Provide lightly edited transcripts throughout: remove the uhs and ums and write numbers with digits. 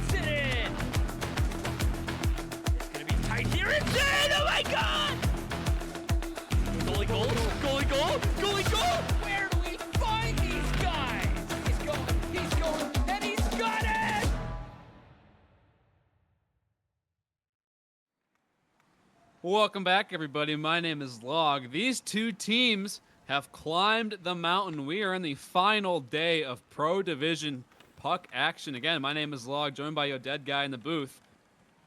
puts it in. It's gonna be tight here. It's in. Oh my God! Goalie goal, goalie goal, goalie goal. Where do we find these guys? He's going, and he's got it. Welcome back, everybody. My name is Log. These two teams have climbed the mountain. We are in the final day of Pro Division puck action. Again, my name is Log, joined by your dead guy in the booth.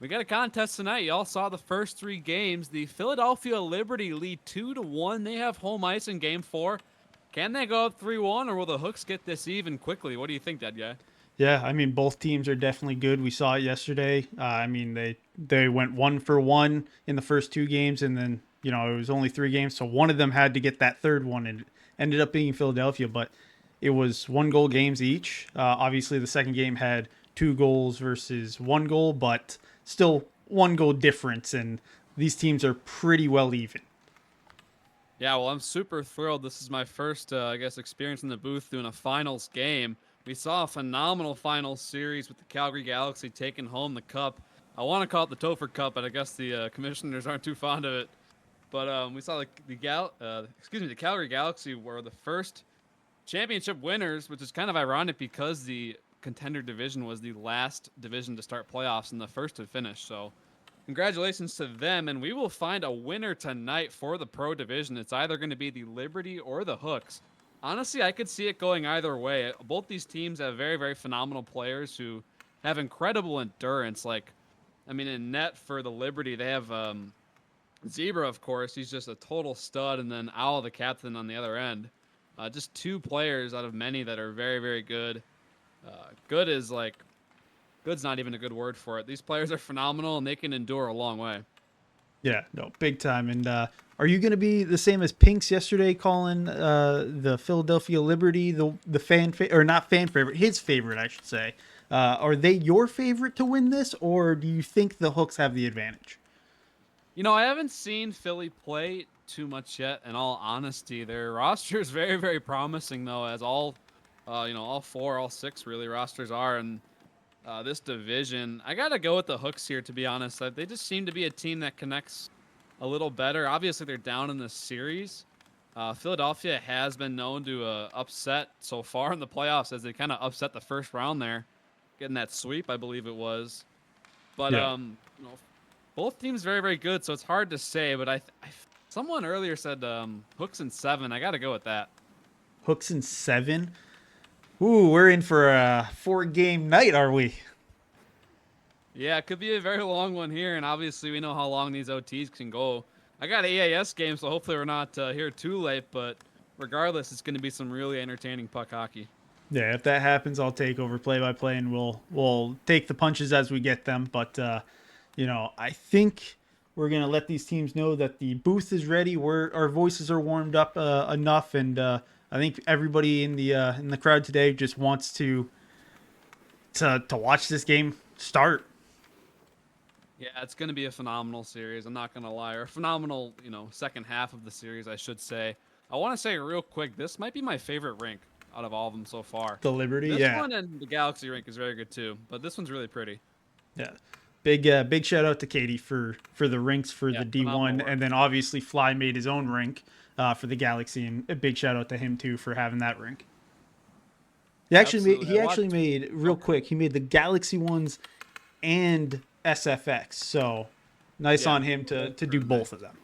We got a contest tonight. Y'all saw the first three games. The Philadelphia Liberty lead 2-1. They have home ice in Game 4. Can they go up 3-1, or will the Hooks get this even quickly? What do you think, dead guy? Yeah, I mean, both teams are definitely good. We saw it yesterday. I mean, they went 1-for-1 in the first two games, and then, it was only three games, so one of them had to get that third one, and it ended up being Philadelphia, but it was 1-goal games each. Obviously, the second game had 2 goals versus 1 goal, but still 1-goal difference, and these teams are pretty well even. Yeah, well, I'm super thrilled. This is my first, experience in the booth doing a finals game. We saw a phenomenal finals series with the Calgary Galaxy taking home the cup. I want to call it the Topher Cup, but I guess the commissioners aren't too fond of it. But we saw the Calgary Galaxy were the first championship winners, which is kind of ironic because the contender division was the last division to start playoffs and the first to finish. So congratulations to them, and we will find a winner tonight for the Pro Division. It's either going to be the Liberty or the Hooks. Honestly, I could see it going either way. Both these teams have very, very phenomenal players who have incredible endurance. In net for the Liberty, they have Zebra, of course. He's just a total stud, and then Owl, the captain, on the other end. Just two players out of many that are very, very good. Good's not even a good word for it. These players are phenomenal, and they can endure a long way. Yeah, no, big time. And are you going to be the same as Pinks yesterday, calling the Philadelphia Liberty the his favorite, I should say? Are they your favorite to win this, or do you think the Hooks have the advantage? I haven't seen Philly play too much yet. In all honesty, their roster is very, very promising, though, as all 6 really rosters are in this division. I gotta go with the Hooks here, to be honest. They just seem to be a team that connects a little better. Obviously, they're down in this series. Philadelphia has been known to upset so far in the playoffs, as they kind of upset the first round there, getting that sweep, I believe it was. But Yeah. both teams very, very good, so it's hard to say. But someone earlier said Hooks in 7. I gotta go with that. Hooks in 7? Ooh, we're in for a 4-game night, are we? Yeah, it could be a very long one here, and obviously we know how long these OTs can go. I got an EAS game, so hopefully we're not here too late, but regardless, it's going to be some really entertaining puck hockey. Yeah, if that happens, I'll take over play-by-play, and we'll take the punches as we get them. But I think we're gonna let these teams know that the booth is ready. Our voices are warmed up enough, and I think everybody in the crowd today just wants to watch this game start. Yeah, it's going to be a phenomenal series. I'm not going to lie. Or a phenomenal, second half of the series, I should say. I want to say real quick, this might be my favorite rink out of all of them so far. The Liberty, this yeah. one and the Galaxy rink is very good too, but this one's really pretty. Yeah. Big shout out to Katie for the rinks for the D1, and then obviously Fly made his own rink for the Galaxy, and a big shout out to him too for having that rink. He actually made real quick. He made the Galaxy ones and SFX, so nice on him to do both of them.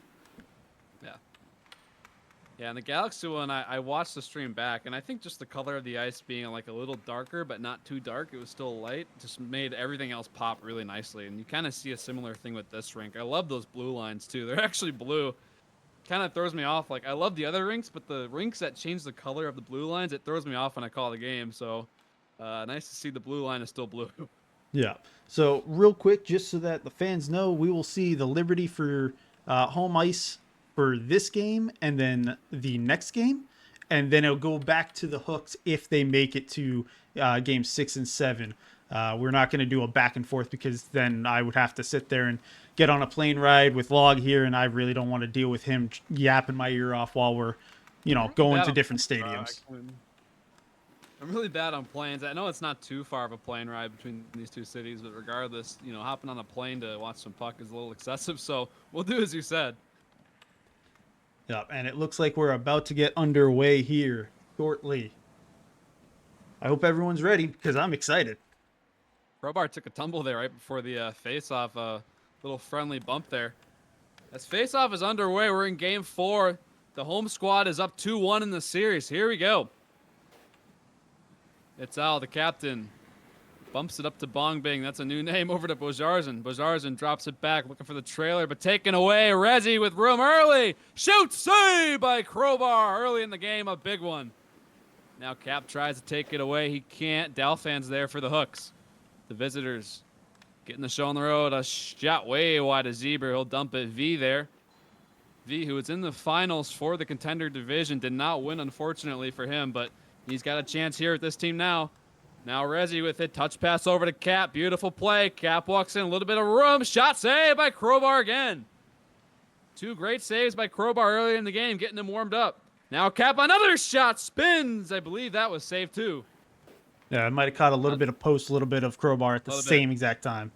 Yeah, and the Galaxy one, I watched the stream back, and I think just the color of the ice being like a little darker, but not too dark, it was still light, just made everything else pop really nicely. And you kind of see a similar thing with this rink. I love those blue lines too. They're actually blue. Kind of throws me off. Like, I love the other rinks, but the rinks that change the color of the blue lines, it throws me off when I call the game. So nice to see the blue line is still blue. Yeah. So real quick, just so that the fans know, we will see the Liberty for home ice for this game and then the next game, and then it'll go back to the Hooks if they make it to games 6 and 7. We're not going to do a back and forth, because then I would have to sit there and get on a plane ride with Log here, and I really don't want to deal with him yapping my ear off while we're, going to different stadiums. I'm really bad on planes. I know it's not too far of a plane ride between these two cities, but regardless, you know, hopping on a plane to watch some puck is a little excessive. So we'll do as you said. Yep, and it looks like we're about to get underway here shortly. I hope everyone's ready because I'm excited. Crowbar took a tumble there right before the face-off. Little friendly bump there. As face-off is underway, we're in Game 4. The home squad is up 2-1 in the series. Here we go. It's Al, the captain. Bumps it up to Bong Bing. That's a new name over to Bojarzin. Bojarzin drops it back, looking for the trailer, but taken away. Rezi with room early. Shoot, save by Crowbar early in the game. A big one. Now Cap tries to take it away. He can't. Dalfan's there for the hooks. The visitors getting the show on the road. A shot way wide of Zebra. He'll dump it. V there. V, who was in the finals for the contender division, did not win, unfortunately for him, but he's got a chance here with this team now. Now Rezi with it. Touch pass over to Cap. Beautiful play. Cap walks in. A little bit of room. Shot save by Crowbar again. Two great saves by Crowbar early in the game, getting him warmed up. Now Cap, another shot. Spins. I believe that was saved too. Yeah, I might have caught a little bit of post, a little bit of Crowbar at the same exact time.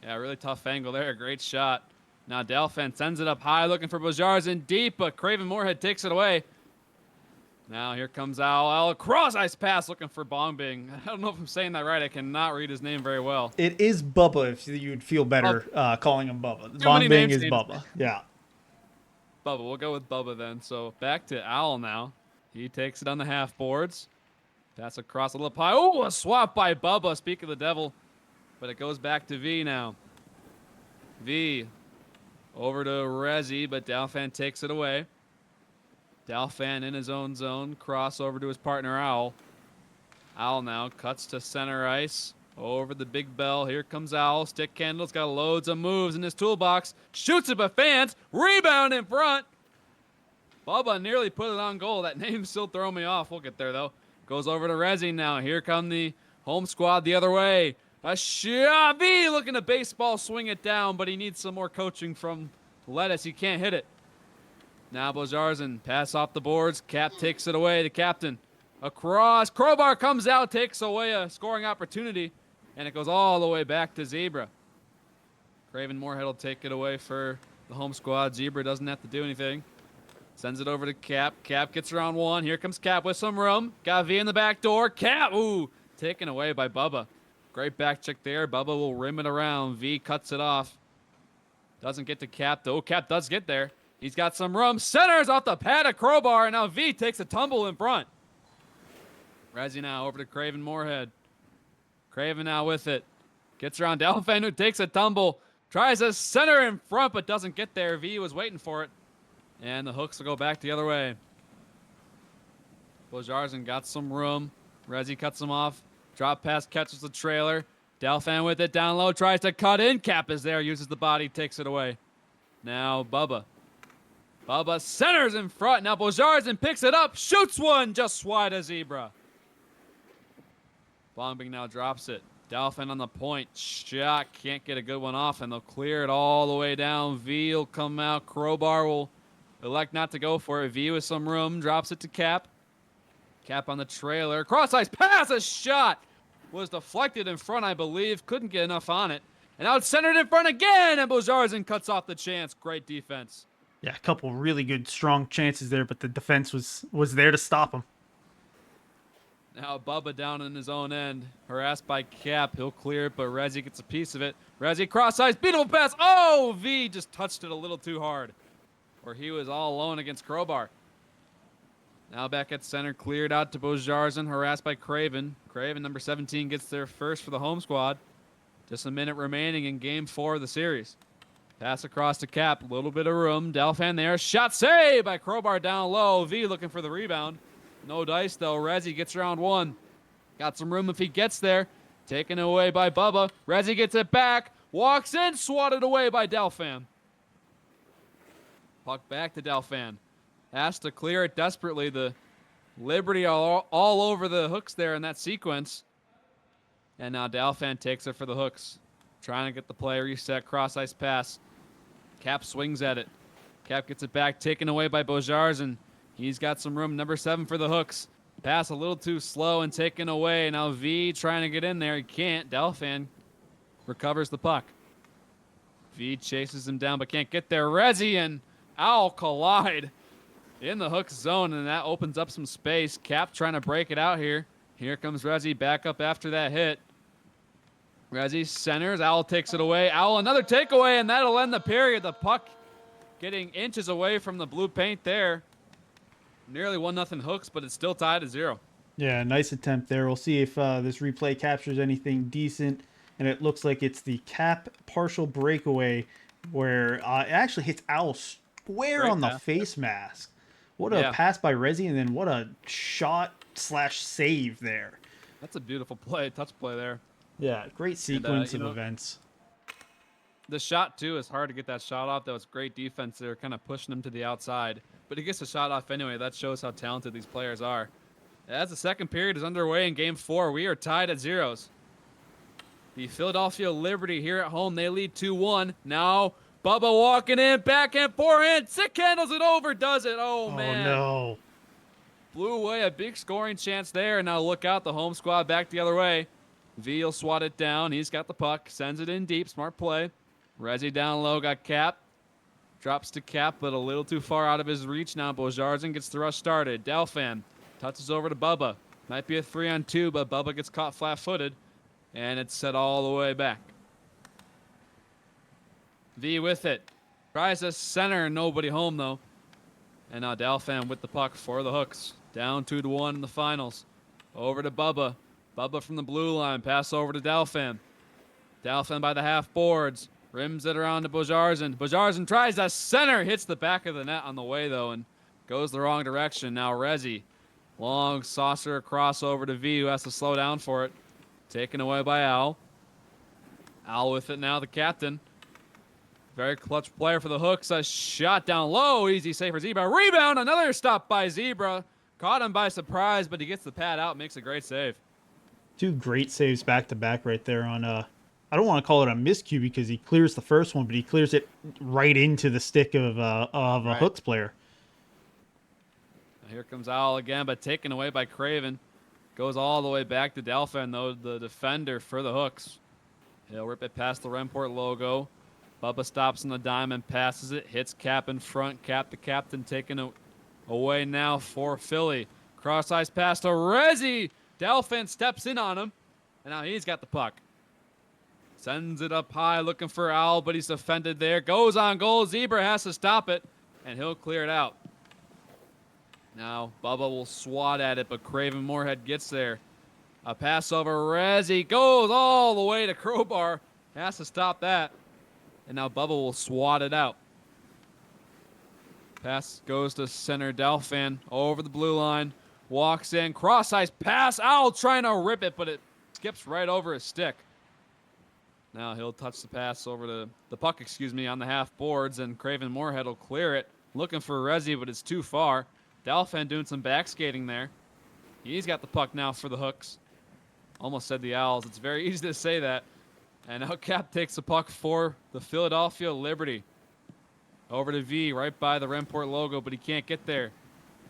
Yeah, really tough angle there. Great shot. Now Dalfan sends it up high, looking for Bojarzin deep, but Craven Moorhead takes it away. Now here comes Al. Cross ice pass looking for Bongbing. I don't know if I'm saying that right. I cannot read his name very well. It is Bubba if you'd feel better calling him Bubba. Bong Bing is Bubba. Yeah. Bubba. We'll go with Bubba then. So back to Al now. He takes it on the half boards. Pass across a little pie. Oh, a swap by Bubba. Speak of the devil. But it goes back to V now. V over to Rezi, but Dalfan takes it away. Dalfan in his own zone. Cross over to his partner, Owl. Owl now cuts to center ice. Over the big bell. Here comes Owl. Stick Candle's got loads of moves in his toolbox. Shoots it, but fans. Rebound in front. Bubba nearly put it on goal. That name's still throwing me off. We'll get there, though. Goes over to Rezi now. Here come the home squad the other way. A shot. V looking to baseball swing it down, but he needs some more coaching from Lettuce. He can't hit it. Now Bojarzin pass off the boards. Cap takes it away. The captain across. Crowbar comes out, takes away a scoring opportunity, and it goes all the way back to Zebra. Craven Moorhead will take it away for the home squad. Zebra doesn't have to do anything. Sends it over to Cap. Cap gets around one. Here comes Cap with some room. Got V in the back door. Cap, ooh, taken away by Bubba. Great back check there. Bubba will rim it around. V cuts it off. Doesn't get to Cap, though. Cap does get there. He's got some room. Centers off the pad of Crowbar. And now V takes a tumble in front. Rezi now over to Craven Moorhead. Craven now with it. Gets around Dalfan, who takes a tumble. Tries to center in front, but doesn't get there. V was waiting for it. And the hooks will go back the other way. Bojarzin got some room. Rezi cuts him off. Drop pass, catches the trailer. Dalfan with it down low. Tries to cut in. Cap is there. Uses the body. Takes it away. Now Bubba. Bubba centers in front. Now Bojarzin picks it up. Shoots one just wide of Zebra. Bongbing now drops it. Dalfan on the point. Shot. Can't get a good one off, and they'll clear it all the way down. V will come out. Crowbar will elect not to go for it. V with some room. Drops it to Cap. Cap on the trailer. Cross ice pass. A shot. Was deflected in front, I believe. Couldn't get enough on it. And now it's centered in front again, and Bojarzin cuts off the chance. Great defense. Yeah, a couple really good, strong chances there, but the defense was there to stop him. Now Bubba down in his own end. Harassed by Cap. He'll clear it, but Rezi gets a piece of it. Rezi cross ice. Beautiful pass. Oh, V just touched it a little too hard. Or he was all alone against Crowbar. Now back at center. Cleared out to Bojarzin. Harassed by Craven. Craven, number 17, gets there first for the home squad. Just a minute remaining in Game 4 of the series. Pass across to Cap. A little bit of room. Dalfan there. Shot save by Crowbar down low. V looking for the rebound. No dice, though. Rezi gets around one. Got some room if he gets there. Taken away by Bubba. Rezi gets it back. Walks in. Swatted away by Dalfan. Puck back to Dalfan. Has to clear it desperately. The Liberty all over the hooks there in that sequence. And now Dalfan takes it for the hooks. Trying to get the play reset. Cross ice pass. Cap swings at it. Cap gets it back. Taken away by Bojarzin. He's got some room. Number 7 for the hooks. Pass a little too slow and taken away. Now V trying to get in there. He can't. Delphin recovers the puck. V chases him down but can't get there. Rezi and Owl collide in the hook zone, and that opens up some space. Cap trying to break it out here. Here comes Rezi back up after that hit. Rezi centers. Owl takes it away. Owl another takeaway, and that'll end the period. The puck getting inches away from the blue paint there. Nearly 1-0 Hooks, but it's still tied at 0. Yeah, nice attempt there. We'll see if this replay captures anything decent. And it looks like it's the Cap partial breakaway where it actually hits Owl square Great on the pass. face mask. What a pass by Rezi, and then what a shot/save there. That's a beautiful play, touch play there. Yeah, great sequence you of know, events. The shot, too, is hard to get that shot off. That was great defense there, kind of pushing him to the outside. But he gets the shot off anyway. That shows how talented these players are. As the second period is underway in Game 4, we are tied at 0s. The Philadelphia Liberty here at home, they lead 2-1. Now, Bubba walking in, backhand, forehand. Sick handles it over, does it? Oh, man. No. Blew away a big scoring chance there. Now look out, the home squad back the other way. V will swat it down. He's got the puck. Sends it in deep. Smart play. Rezi down low. Got Cap. Drops to Cap, but a little too far out of his reach now. Bojarzen gets the rush started. Delphin touches over to Bubba. Might be a 3-on-2, but Bubba gets caught flat-footed. And it's set all the way back. V with it. Tries to center. Nobody home, though. And now Delphin with the puck for the Hooks. Down 2-1 in the finals. Over to Bubba. Bubba from the blue line. Pass over to Delphin. Delphin by the half boards. Rims it around to Bojarzen. Bojarzen tries to center. Hits the back of the net on the way, though, and goes the wrong direction. Now Rezi. Long saucer across over to V, who has to slow down for it. Taken away by Owl. Owl with it now, the captain. Very clutch player for the Hooks. A shot down low. Easy save for Zebra. Rebound. Another stop by Zebra. Caught him by surprise, but he gets the pad out. Makes a great save. Two great saves back-to-back right there on I don't want to call it a miscue because he clears the first one, but he clears it right into the stick of a Hooks player. Here comes Owl again, but taken away by Craven. Goes all the way back to Delphin, though, the defender for the Hooks. He'll rip it past the Remport logo. Bubba stops on the diamond, passes it, hits Cap in front. Cap the captain taken away now for Philly. Cross-ice pass to Rezi. Delphin steps in on him, and now he's got the puck. Sends it up high, looking for Owl, but he's defended there. Goes on goal. Zebra has to stop it, and he'll clear it out. Now, Bubba will swat at it, but Craven Moorhead gets there. A pass over Rezi. Goes all the way to Crowbar. Has to stop that. And now Bubba will swat it out. Pass goes to center Delphin. Over the blue line. Walks in. Cross-ice pass. Owl trying to rip it, but it skips right over his stick. Now he'll touch the pass over to the puck, on the half boards, and Craven Moorhead will clear it. Looking for Rezi, but it's too far. Delphin doing some back skating there. He's got the puck now for the Hooks. Almost said the Owls. It's very easy to say that. And now Cap takes the puck for the Philadelphia Liberty. Over to V, right by the Remport logo, but he can't get there.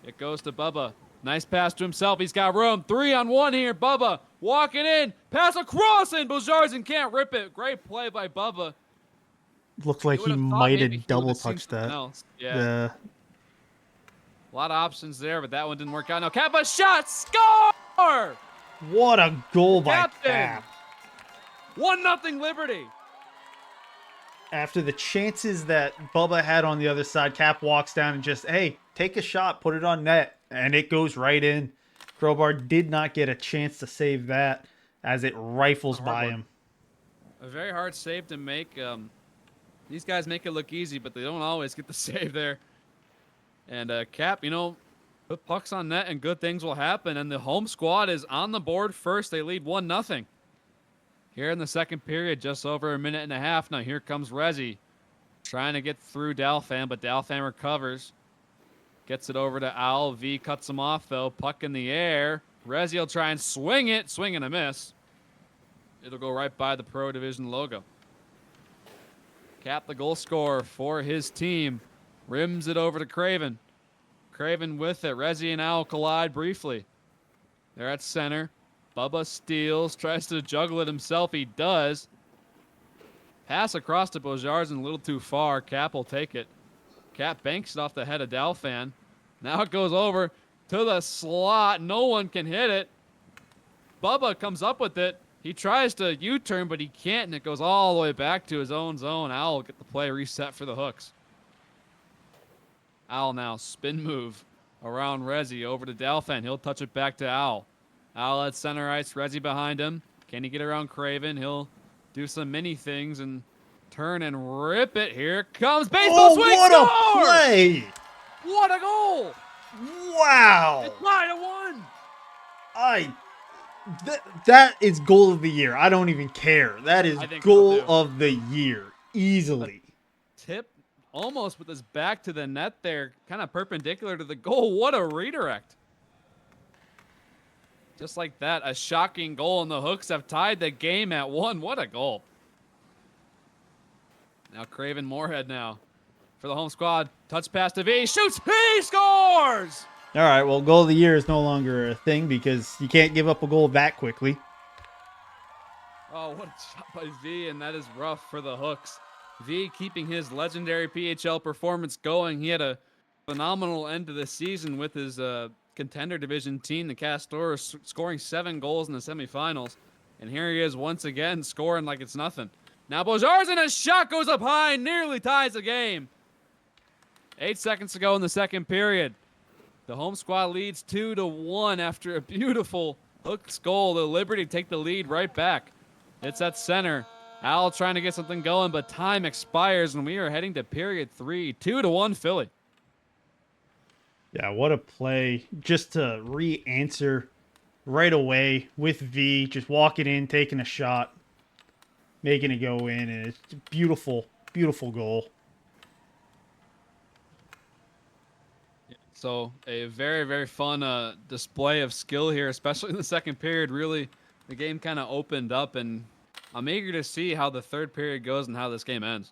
It goes to Bubba. Nice pass to himself. He's got room. 3-on-1 here. Bubba walking in. Pass across, and Bojarzen can't rip it. Great play by Bubba. Looked like he might have double touched that. Yeah. A lot of options there, but that one didn't work out. Now Cap a shot. Score! What a goal by Captain. Cap. 1-0 Liberty. After the chances that Bubba had on the other side, Cap walks down and just, hey, take a shot, put it on net, and it goes right in. Crowbar did not get a chance to save that as it rifles by him. A very hard save to make. These guys make it look easy, but they don't always get the save there. And Cap, put pucks on net and good things will happen. And the home squad is on the board first. They lead 1-0. Here in the second period, just over a minute and a half. Now here comes Rezi. Trying to get through Delphin, but Delphin recovers. Gets it over to Owl. V cuts him off, though. Puck in the air. Rezi will try and swing it. Swing and a miss. It'll go right by the Pro Division logo. Cap, the goal scorer for his team. Rims it over to Craven. Craven with it. Rezi and Owl collide briefly. They're at center. Bubba steals, tries to juggle it himself. He does. Pass across to Bojarzen, a little too far. Cap will take it. Cap banks it off the head of Dalfan. Now it goes over to the slot. No one can hit it. Bubba comes up with it. He tries to U-turn, but he can't, and it goes all the way back to his own zone. Owl will get the play reset for the hooks. Owl now, spin move around Rezi over to Dalfan. He'll touch it back to Owl. Owl at center ice, Rezi behind him. Can he get around Craven? He'll do some mini things and turn and rip it. Here it comes. Baseball swing, what score! a play! What a goal! Wow! It's 9-1. That is goal of the year. I don't even care. That is I think so, goal too. of the year. Easily. Tip almost with his back to the net there, kind of perpendicular to the goal. What a redirect. Just like that, a shocking goal, and the Hooks have tied the game at 1. What a goal. Now Craven Moorhead now for the home squad. Touch pass to V. Shoots. He scores! All right, well, goal of the year is no longer a thing because you can't give up a goal that quickly. Oh, what a shot by V, and that is rough for the Hooks. V keeping his legendary PHL performance going. He had a phenomenal end to the season with his contender division team, the Castors, scoring 7 goals in the semifinals. And here he is once again scoring like it's nothing. Now Bojarzen, a shot goes up high, nearly ties the game. 8 seconds to go in the second period. The home squad leads 2-1 after a beautiful Hooks goal. The Liberty take the lead right back. It's at center. Al trying to get something going, but time expires, and we are heading to period 3. 2-1 Philly. Yeah, what a play. Just to re-answer right away with V, just walking in, taking a shot, making it go in, and it's a beautiful, beautiful goal. So a very, very fun display of skill here, especially in the second period. Really, the game kind of opened up, and I'm eager to see how the third period goes and how this game ends.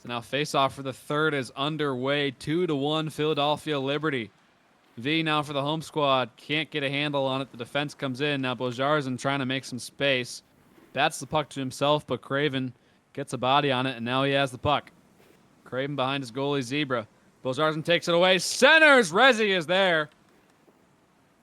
So now face-off for the third is underway. 2-1 Philadelphia Liberty. V now for the home squad. Can't get a handle on it. The defense comes in. Now Bojarzen trying to make some space. Bats the puck to himself, but Craven gets a body on it, and now he has the puck. Craven behind his goalie, Zebra. Bojarzen takes it away. Centers! Rezi is there.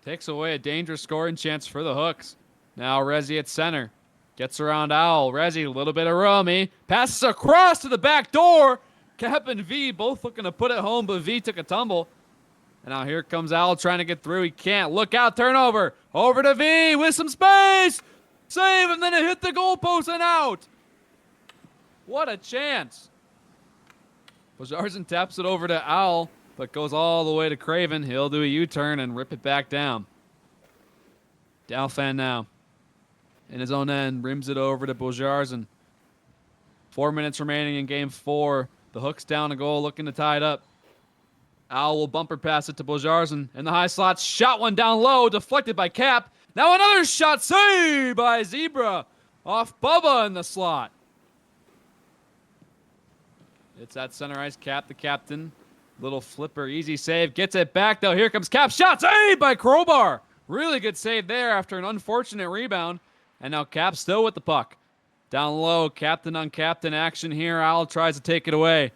Takes away a dangerous scoring chance for the Hooks. Now Rezi at center. Gets around Owl. Rezi, a little bit of room. He passes across to the back door. Cap and V both looking to put it home, but V took a tumble. And now here comes Owl trying to get through. He can't. Look out, turnover. Over to V with some space. Save, and then it hit the goalpost and out. What a chance. Bojarzen taps it over to Owl, but goes all the way to Craven. He'll do a U-turn and rip it back down. Dalfan now. In his own end, rims it over to Bojarzen. 4 minutes remaining in game 4. The Hooks down a goal, looking to tie it up. Owl will bumper pass it to Bojarzen. In the high slot, shot one down low, deflected by Cap. Now another shot, saved by Zebra. Off Bubba in the slot. It's at center ice. Cap, the captain. Little flipper, easy save. Gets it back, though. Here comes Cap. Shot saved by Crowbar. Really good save there after an unfortunate rebound. And now Cap still with the puck. Down low, captain on captain action here. Owl tries to take it away.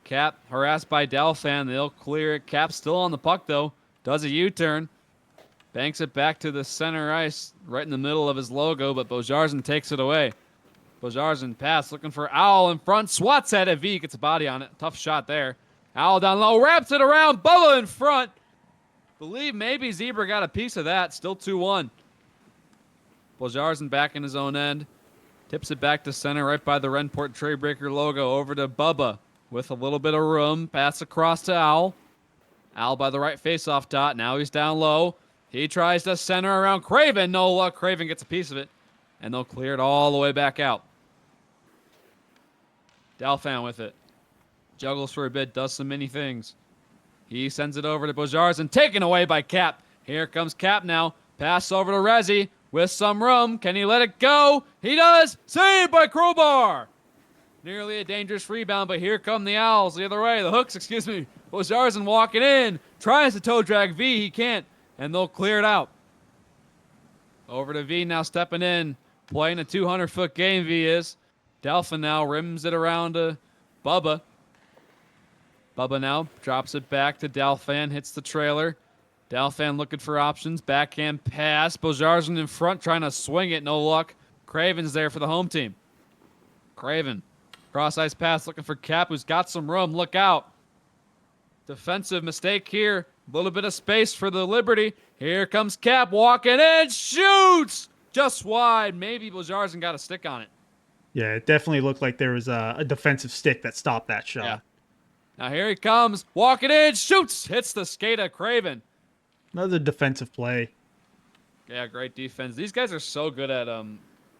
Cap harassed by Dalfan. They'll clear it. Cap still on the puck, though. Does a U-turn. Banks it back to the center ice, right in the middle of his logo, but Bojarzen takes it away. Bojarzen pass, looking for Owl in front. Swats at it. V gets a body on it. Tough shot there. Owl down low, wraps it around. Bubba in front. Believe maybe Zebra got a piece of that. Still 2-1. Bojarzen back in his own end. Tips it back to center right by the Renport Traybreaker logo. Over to Bubba with a little bit of room. Pass across to Owl. Owl by the right face-off dot. Now he's down low. He tries to center around Craven. No luck. Craven gets a piece of it. And they'll clear it all the way back out. Dalfan with it. Juggles for a bit. Does some many things. He sends it over to Bojarzen. Taken away by Cap. Here comes Cap now. Pass over to Rezi with some room. Can he let it go? He does. Saved by Crowbar. Nearly a dangerous rebound, but here come the Owls the other way. The Hooks, excuse me. Bojarzen walking in. Tries to toe drag V. He can't. and they'll clear it out. Over to V now stepping in. Playing a 200-foot game, V is. Delphin now rims it around to Bubba. Bubba now drops it back to Delphin, hits the trailer. Delphin looking for options. Backhand pass. Bojarzen in front trying to swing it. No luck. Craven's there for the home team. Craven. Cross-ice pass looking for Cap, who's got some room. Look out. Defensive mistake here. A little bit of space for the Liberty. Here comes Cap walking in. Shoots! Just wide. Maybe Bojarzen got a stick on it. Yeah, it definitely looked like there was a defensive stick that stopped that shot. Yeah. Now here he comes. Walking in. Shoots! Hits the skate of Craven. Another defensive play. Yeah, great defense. These guys are so good at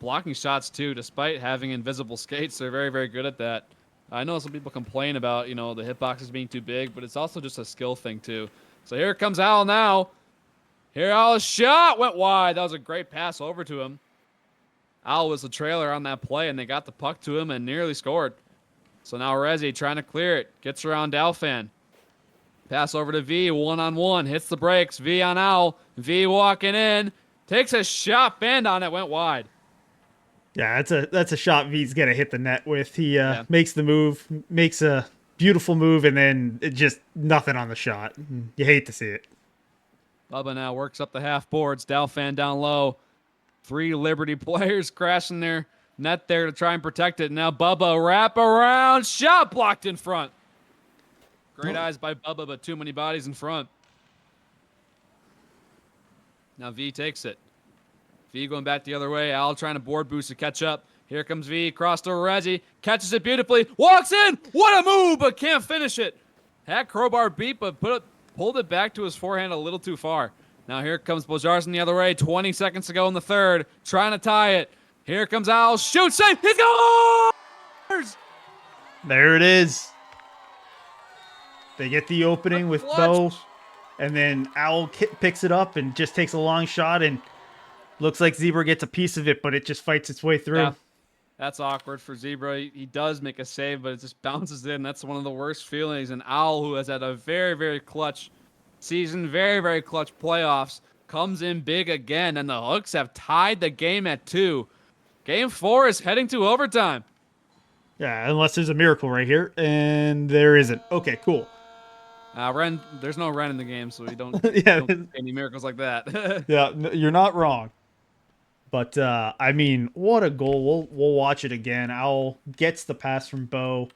blocking shots too, despite having invisible skates. They're very, very good at that. I know some people complain about, the hitboxes being too big, but it's also just a skill thing too. So here comes Al now. Here Al's shot went wide. That was a great pass over to him. Al was the trailer on that play, and they got the puck to him and nearly scored. So now Rezi trying to clear it. Gets around Dalfan. Pass over to V, one-on-one. Hits the brakes. V on Al. V walking in. Takes a shot. Band on it. Went wide. Yeah, that's a shot V's got to hit the net with. He makes the move, makes a beautiful move, and then it just nothing on the shot. You hate to see it. Bubba now works up the half boards. Dalfan down low. 3 Liberty players crashing their net there to try and protect it. Now Bubba wrap around. Shot blocked in front. Great eyes by Bubba, but too many bodies in front. Now V takes it. V going back the other way. Al trying to board boost to catch up. Here comes V. Cross to Reggie. Catches it beautifully. Walks in. What a move, but can't finish it. Had crowbar beat, but pulled it back to his forehand a little too far. Now here comes Bojarzen the other way. 20 seconds to go in the third. Trying to tie it. Here comes Al. Shoots. Save. He scores! There it is. They get the opening with Bo, and then Owl picks it up and just takes a long shot, and looks like Zebra gets a piece of it, but it just fights its way through. Yeah, that's awkward for Zebra. He does make a save, but it just bounces in. That's one of the worst feelings. And Owl, who has had a very, very clutch season, very, very clutch playoffs, comes in big again, and the Hooks have tied the game at 2. Game 4 is heading to overtime. Yeah, unless there's a miracle right here, and there isn't. Okay, cool. Ren, there's no Ren in the game, so we don't, yeah, don't see any miracles like that. Yeah, you're not wrong. But I mean, what a goal! We'll watch it again. Owl gets the pass from Bo,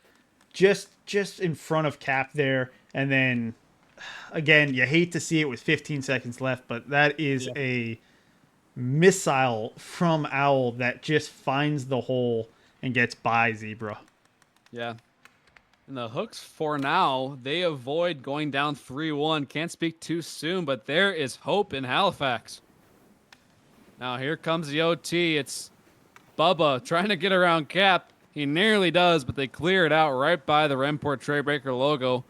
just in front of Cap there, and then again, you hate to see it with 15 seconds left, but that is a missile from Owl that just finds the hole and gets by Zebra. Yeah. And the Hooks, for now, they avoid going down 3-1. Can't speak too soon, but there is hope in Halifax. Now here comes the OT. It's Bubba trying to get around Cap. He nearly does, but they clear it out right by the Remport Traybreaker logo.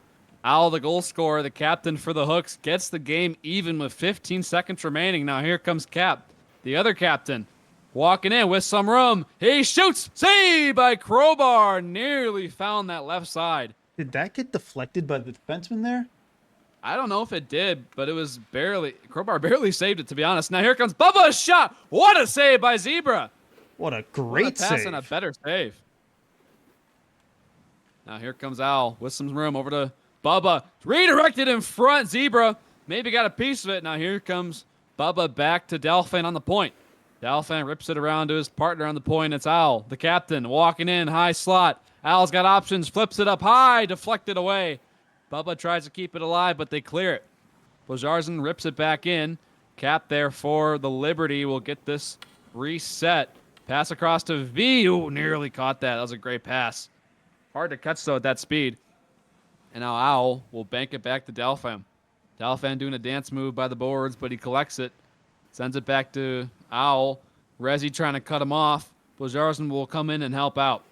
Al, the goal scorer, the captain for the Hooks, gets the game even with 15 seconds remaining. Now here comes Cap, the other captain. Walking in with some room. He shoots. Save by Crowbar. Nearly found that left side. Did that get deflected by the defenseman there? I don't know if it did, but it was barely. Crowbar barely saved it, to be honest. Now here comes Bubba's shot. What a save by Zebra. What a great pass save. And a better save. Now here comes Al with some room over to Bubba. Redirected in front. Zebra maybe got a piece of it. Now here comes Bubba back to Delphin on the point. Dalfan rips it around to his partner on the point. It's Al, the captain, walking in, high slot. Al's got options, flips it up high, deflected away. Bubba tries to keep it alive, but they clear it. Bojarzen rips it back in. Cap there for the Liberty will get this reset. Pass across to V. Ooh, nearly caught that. That was a great pass. Hard to catch, though, at that speed. And now Owl will bank it back to Dalfan. Dalfan doing a dance move by the boards, but he collects it. Sends it back to Owl. Rezi trying to cut him off. Bojarzen will come in and help out.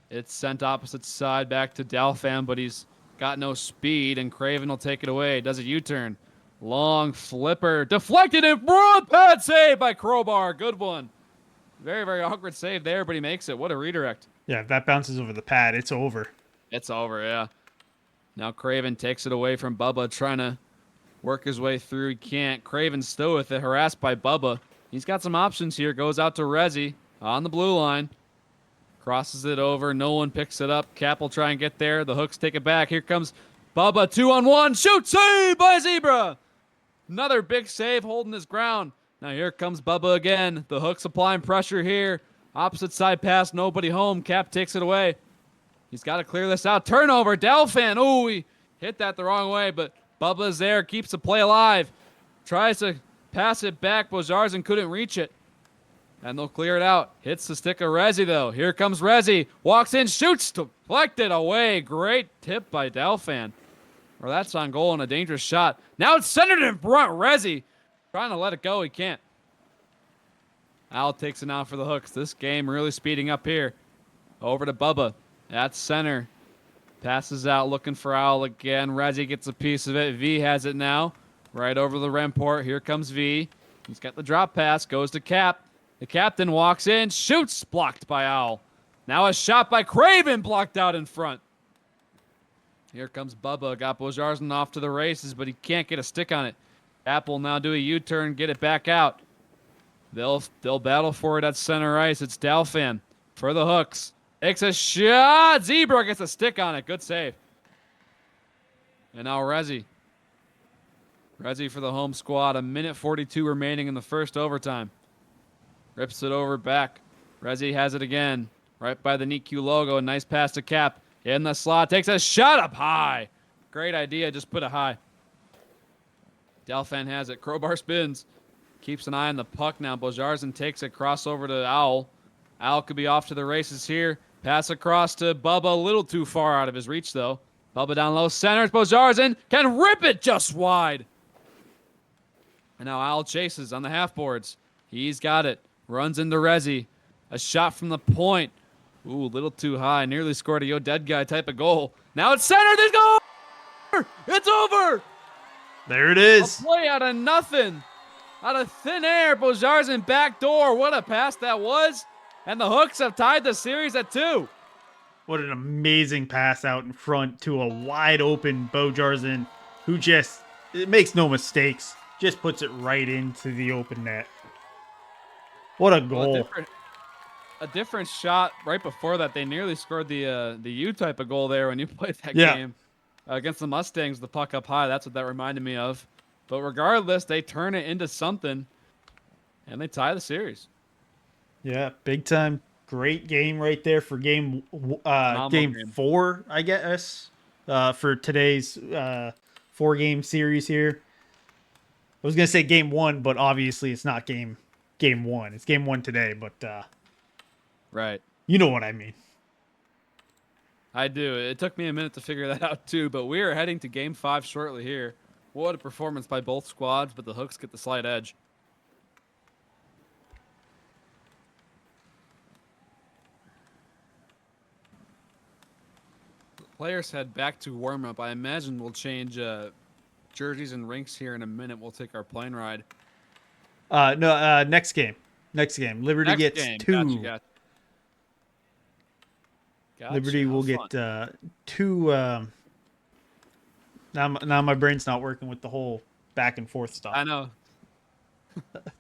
It's sent opposite side back to Dalfan, but he's got no speed, and Craven will take it away. Does a U-turn. Long flipper. Deflected in front. Pad save by Crowbar. Good one. Very, very awkward save there, but he makes it. What a redirect. Yeah, if that bounces over the pad, it's over. It's over, yeah. Now Craven takes it away from Bubba, trying to work his way through. He can't. Craven still with it, harassed by Bubba. He's got some options here. Goes out to Rezi on the blue line. Crosses it over. No one picks it up. Cap will try and get there. The Hooks take it back. Here comes Bubba. 2-on-1. Shoot. Save by Zebra. Another big save holding his ground. Now here comes Bubba again. The Hooks applying pressure here. Opposite side pass. Nobody home. Cap takes it away. He's got to clear this out. Turnover. Delphin. Oh, he hit that the wrong way, but Bubba's there. Keeps the play alive. Tries to pass it back. Bojarzin couldn't reach it. And they'll clear it out. Hits the stick of Rezi, though. Here comes Rezi. Walks in, shoots, deflected away. Great tip by Delphin. Or that's on goal and a dangerous shot. Now it's centered in front. Rezi trying to let it go. He can't. Al takes it now for the Hooks. This game really speeding up here. Over to Bubba. At center. Passes out looking for Al again. Rezi gets a piece of it. V has it now. Right over the Remport. Here comes V. He's got the drop pass. Goes to Cap. The captain walks in, shoots, blocked by Owl. Now a shot by Craven, blocked out in front. Here comes Bubba, got Bojarzin off to the races, but he can't get a stick on it. Apple now do a U-turn, get it back out. They'll battle for it at center ice. It's Delphin for the Hooks. Takes a shot. Zebra gets a stick on it. Good save. And now Rezi. Rezi for the home squad. 1:42 remaining in the first overtime. Rips it over back. Rezi has it again. Right by the NEQ logo. Nice pass to Cap. In the slot. Takes a shot up high. Great idea. Just put it high. Delphin has it. Crowbar spins. Keeps an eye on the puck now. Bojarzin takes it. Crossover to Owl. Owl could be off to the races here. Pass across to Bubba. A little too far out of his reach, though. Bubba down low. Centers. Bojarzin can rip it just wide. And now Owl chases on the half boards. He's got it. Runs into Rezi. A shot from the point. Ooh, a little too high. Nearly scored a yo dead guy type of goal. Now it's centered. There's goal! It's over! There it is. A play out of nothing. Out of thin air. Bojarzin back door. What a pass that was. And the Hooks have tied the series at 2. What an amazing pass out in front to a wide open Bojarzin, who just makes no mistakes. Just puts it right into the open net. What a goal. Well, a different shot right before that. They nearly scored the U type of goal there when you played that game. Against the Mustangs, the puck up high. That's what that reminded me of. But regardless, they turn it into something, and they tie the series. Yeah, big time. Great game right there for game 4, I guess, for today's 4-game series here. I was going to say game 1, but obviously it's not game 1. It's game 1 today, but right. You know what I mean. I do. It took me a minute to figure that out too, but we are heading to game 5 shortly here. What a performance by both squads, but the Hooks get the slight edge. Players head back to warm-up. I imagine we'll change jerseys and rinks here in a minute. We'll take our plane ride. No, next game. Liberty gets 2. Gotcha. Liberty will get 2. Now my brain's not working with the whole back and forth stuff. I know.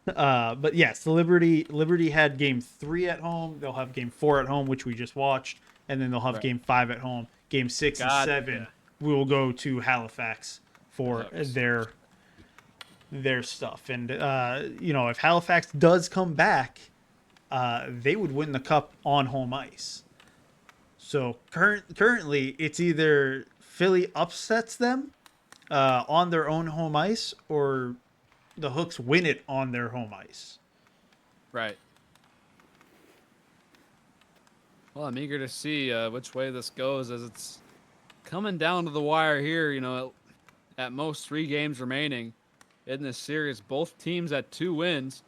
But yes, the Liberty had game 3 at home. They'll have game 4 at home, which we just watched, and then they'll have game 5 at home. Game 6 and 7, we will go to Halifax for their stuff. And if Halifax does come back, they would win the cup on home ice. So currently, it's either Philly upsets them on their own home ice, or the Hooks win it on their home ice. Right. Well, I'm eager to see which way this goes, as it's coming down to the wire here. At most 3 games remaining in this series. Both teams at 2 wins.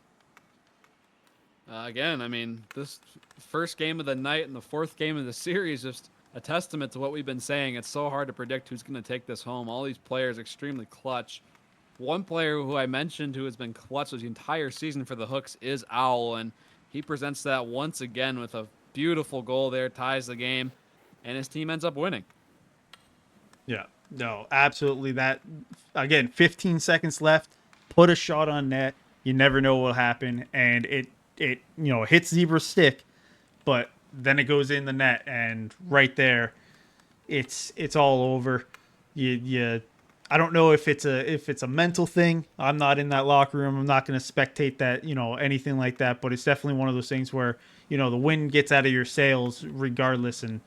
Again, I mean, this first game of the night and the 4th game of the series, just a testament to what we've been saying. It's so hard to predict who's going to take this home. All these players extremely clutch. One player who I mentioned who has been clutch the entire season for the Hooks is Owl, and he presents that once again with a beautiful goal there, ties the game, and his team ends up winning. Yeah, No, absolutely. That again, 15 seconds left. Put a shot on net. You never know what'll happen, and it hits Zebra's stick, but then it goes in the net, and right there, it's all over. You I don't know if it's a mental thing. I'm not in that locker room. I'm not going to spectate that, anything like that. But it's definitely one of those things where the wind gets out of your sails regardless, and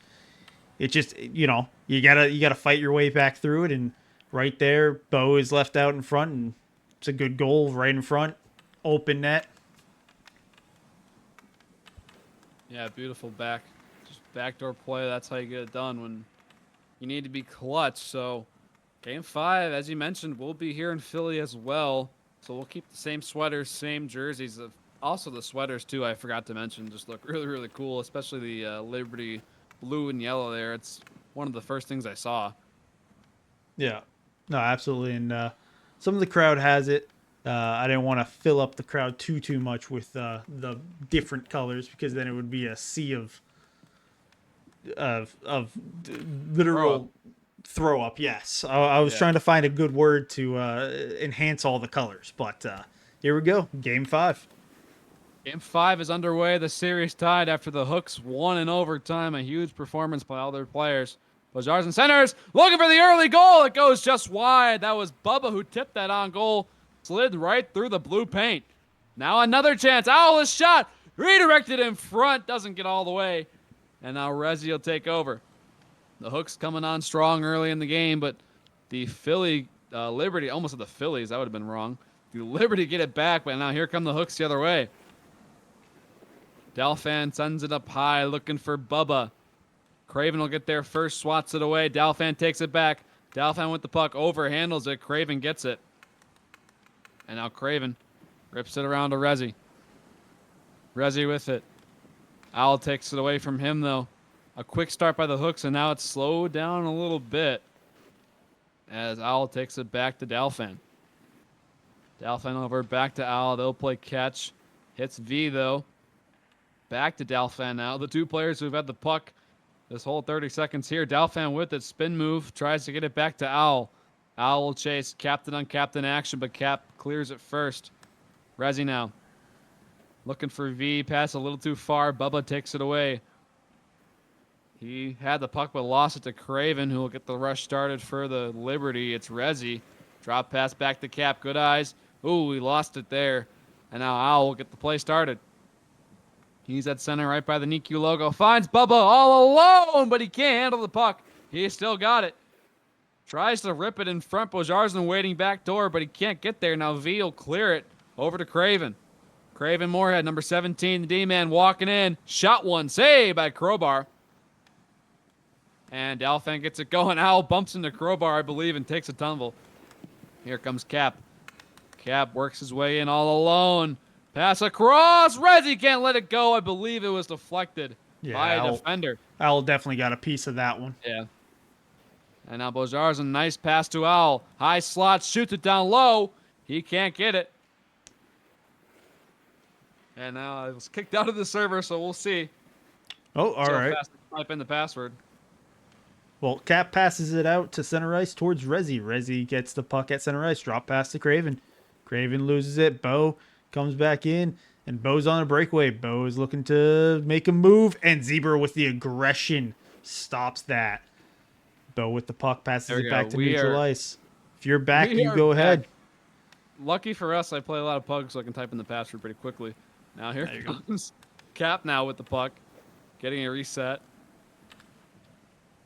it just you gotta fight your way back through it. And right there, Bo is left out in front, and it's a good goal right in front, open net. Yeah, beautiful just backdoor play. That's how you get it done when you need to be clutch. So, game 5, as you mentioned, we'll be here in Philly as well. So we'll keep the same sweaters, same jerseys. Also, the sweaters too. I forgot to mention, just look really, really cool. Especially the Liberty blue and yellow there. It's one of the first things I saw. Yeah, no, absolutely. And some of the crowd has it. I didn't want to fill up the crowd too much with the different colors because then it would be a sea of literal throw up. Yes, I was Yeah. trying to find a good word to enhance all the colors, but here we go, game 5. Game 5 is underway. The series tied after the Hooks won in overtime. A huge performance by all their players. Bajars and centers looking for the early goal. It goes just wide. That was Bubba who tipped that on goal. Slid right through the blue paint. Now another chance. Owl's shot. Redirected in front. Doesn't get all the way. And now Resi will take over. The Hooks coming on strong early in the game, but the Philly Liberty, almost at the Phillies, that would have been wrong. The Liberty get it back, but now here come the Hooks the other way. Dalfan sends it up high, looking for Bubba. Craven will get there first, swats it away. Dalfan takes it back. Dalfan with the puck, overhandles it. Craven gets it. And now Craven rips it around to Resi. Resi with it. Owl takes it away from him, though. A quick start by the Hooks, and now it's slowed down a little bit as Owl takes it back to Dalfan. Dalfan over back to Owl. They'll play catch. Hits V, though. Back to Dalfan now. The two players who've had the puck this whole 30 seconds here. Dalfan with it. Spin move. Tries to get it back to Owl. Owl will chase. Captain on captain action, but Cap clears it first. Resi now. Looking for V. Pass a little too far. Bubba takes it away. He had the puck but lost it to Craven, who will get the rush started for the Liberty. It's Resi. Drop pass back to Cap. Good eyes. Ooh, he lost it there. And now Owl will get the play started. He's at center right by the NICU logo. Finds Bubba all alone, but he can't handle the puck. He still got it. Tries to rip it in front. Bojarzen waiting back door, but he can't get there. Now V will clear it over to Craven. Craven Moorhead, number 17, the D-man walking in. Shot one, save by Crowbar. And Dalfan gets it going. Owl bumps into Crowbar, I believe, and takes a tumble. Here comes Cap. Cap works his way in all alone. Pass across. Resi can't let it go. I believe it was deflected by a defender. Owl definitely got a piece of that one. Yeah. And now Bojar's a nice pass to Owl. High slot, shoots it down low. He can't get it. And now it was kicked out of the server, so we'll see. Oh, all right. Fast to type in the password. Well, Cap passes it out to center ice towards Resi. Resi gets the puck at center ice. Drop pass to Craven. Craven loses it. Bo comes back in, and Bo's on a breakaway. Bo is looking to make a move, and Zebra with the aggression stops that. Bo with the puck passes it back to neutral ice. If you're back, you go ahead. Lucky for us, I play a lot of pugs, so I can type in the password pretty quickly. Now here comes Cap now with the puck, getting a reset.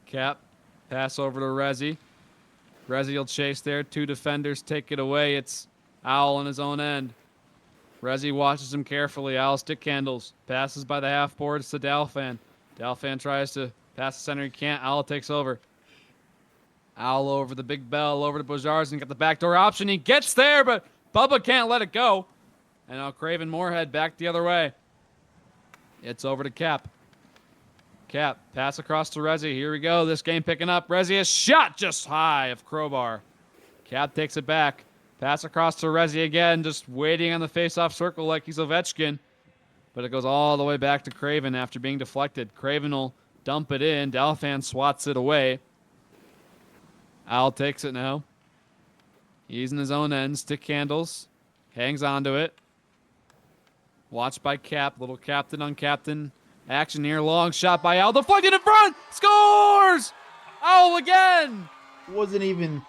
Cap, pass over to Resi. Resi will chase there. Two defenders take it away. It's Owl on his own end. Resi watches him carefully. Owl stick handles. Passes by the half boards to Dalfan. Dalfan tries to pass the center. He can't. Owl takes over. Owl over the big bell, over to Bojars, and got the backdoor option. He gets there, but Bubba can't let it go. And now Craven Moorhead back the other way. It's over to Cap. Cap, pass across to Resi. Here we go. This game picking up. Resi, a shot just high of Crowbar. Cap takes it back. Pass across to Resi again, just waiting on the face-off circle like he's Ovechkin. But it goes all the way back to Craven after being deflected. Craven will dump it in. Dalfan swats it away. Al takes it now. He's in his own end. Stick handles. Hangs onto it. Watched by Cap. Little captain on captain. Action here. Long shot by Al. Deflected in front. Scores! Owl again! Wasn't even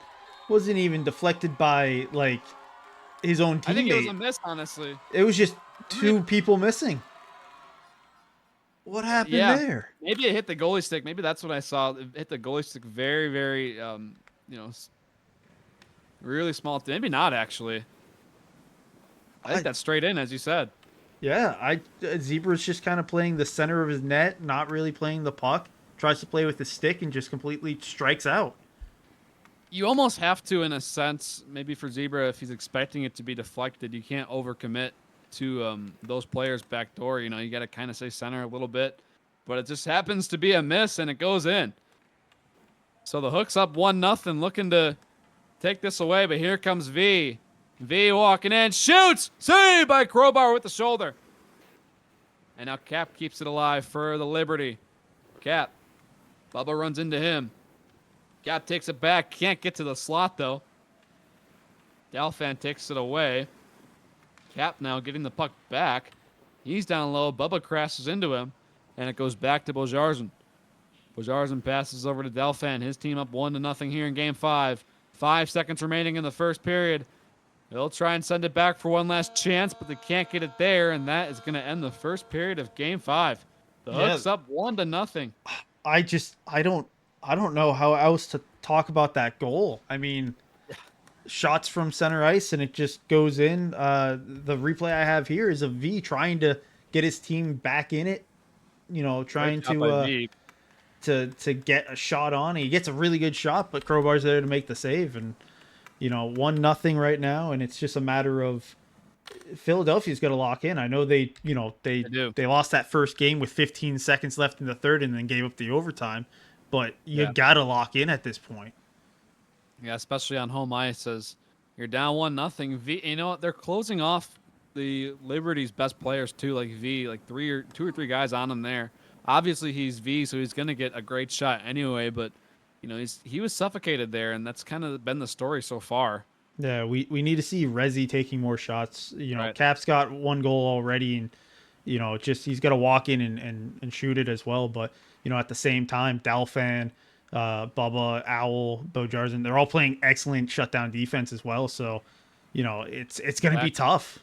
deflected by like his own teammate. I think it was a miss, honestly. It was just two people missing. What happened there? Maybe it hit the goalie stick. Maybe that's what I saw. It hit the goalie stick very, very, really small. Maybe not, actually. I think that's straight in, as you said. Yeah, Zebra's just kind of playing the center of his net, not really playing the puck. Tries to play with the stick and just completely strikes out. You almost have to, in a sense, maybe for Zebra, if he's expecting it to be deflected, you can't overcommit to those players back door. You got to kind of say center a little bit. But it just happens to be a miss, and it goes in. So the Hook's up 1-0, looking to take this away. But here comes V. V walking in, shoots! Saved by Crowbar with the shoulder. And now Cap keeps it alive for the Liberty. Cap. Bubba runs into him. Cap takes it back. Can't get to the slot, though. Dalfan takes it away. Cap now getting the puck back. He's down low. Bubba crashes into him. And it goes back to Bojarzin. Bojarzin passes over to Dalfan. His team up 1-0 here in Game 5. 5 seconds remaining in the first period. They'll try and send it back for one last chance, but they can't get it there. And that is going to end the first period of Game 5. The Hook's up 1-0. I don't know how else to talk about that goal. I mean, shots from center ice and it just goes in. The replay I have here is of V trying to get his team back in it. Trying to get a shot on. He gets a really good shot, but Crowbar's there to make the save. And 1-0 right now, and it's just a matter of Philadelphia's got to lock in. I know they lost that first game with 15 seconds left in the third and then gave up the overtime, but you got to lock in at this point. Yeah, especially on home ice as you're down 1-0. V, they're closing off the Liberty's best players too, like V, like two or three guys on him there. Obviously he's V, so he's going to get a great shot anyway, but he was suffocated there, and that's kind of been the story so far. Yeah, we need to see Rezi taking more shots. Right. Cap's got one goal already, and he's got to walk in and shoot it as well. But at the same time, Dalfan, Bubba, Owl, Bojarzin, they're all playing excellent shutdown defense as well. So it's going to be tough.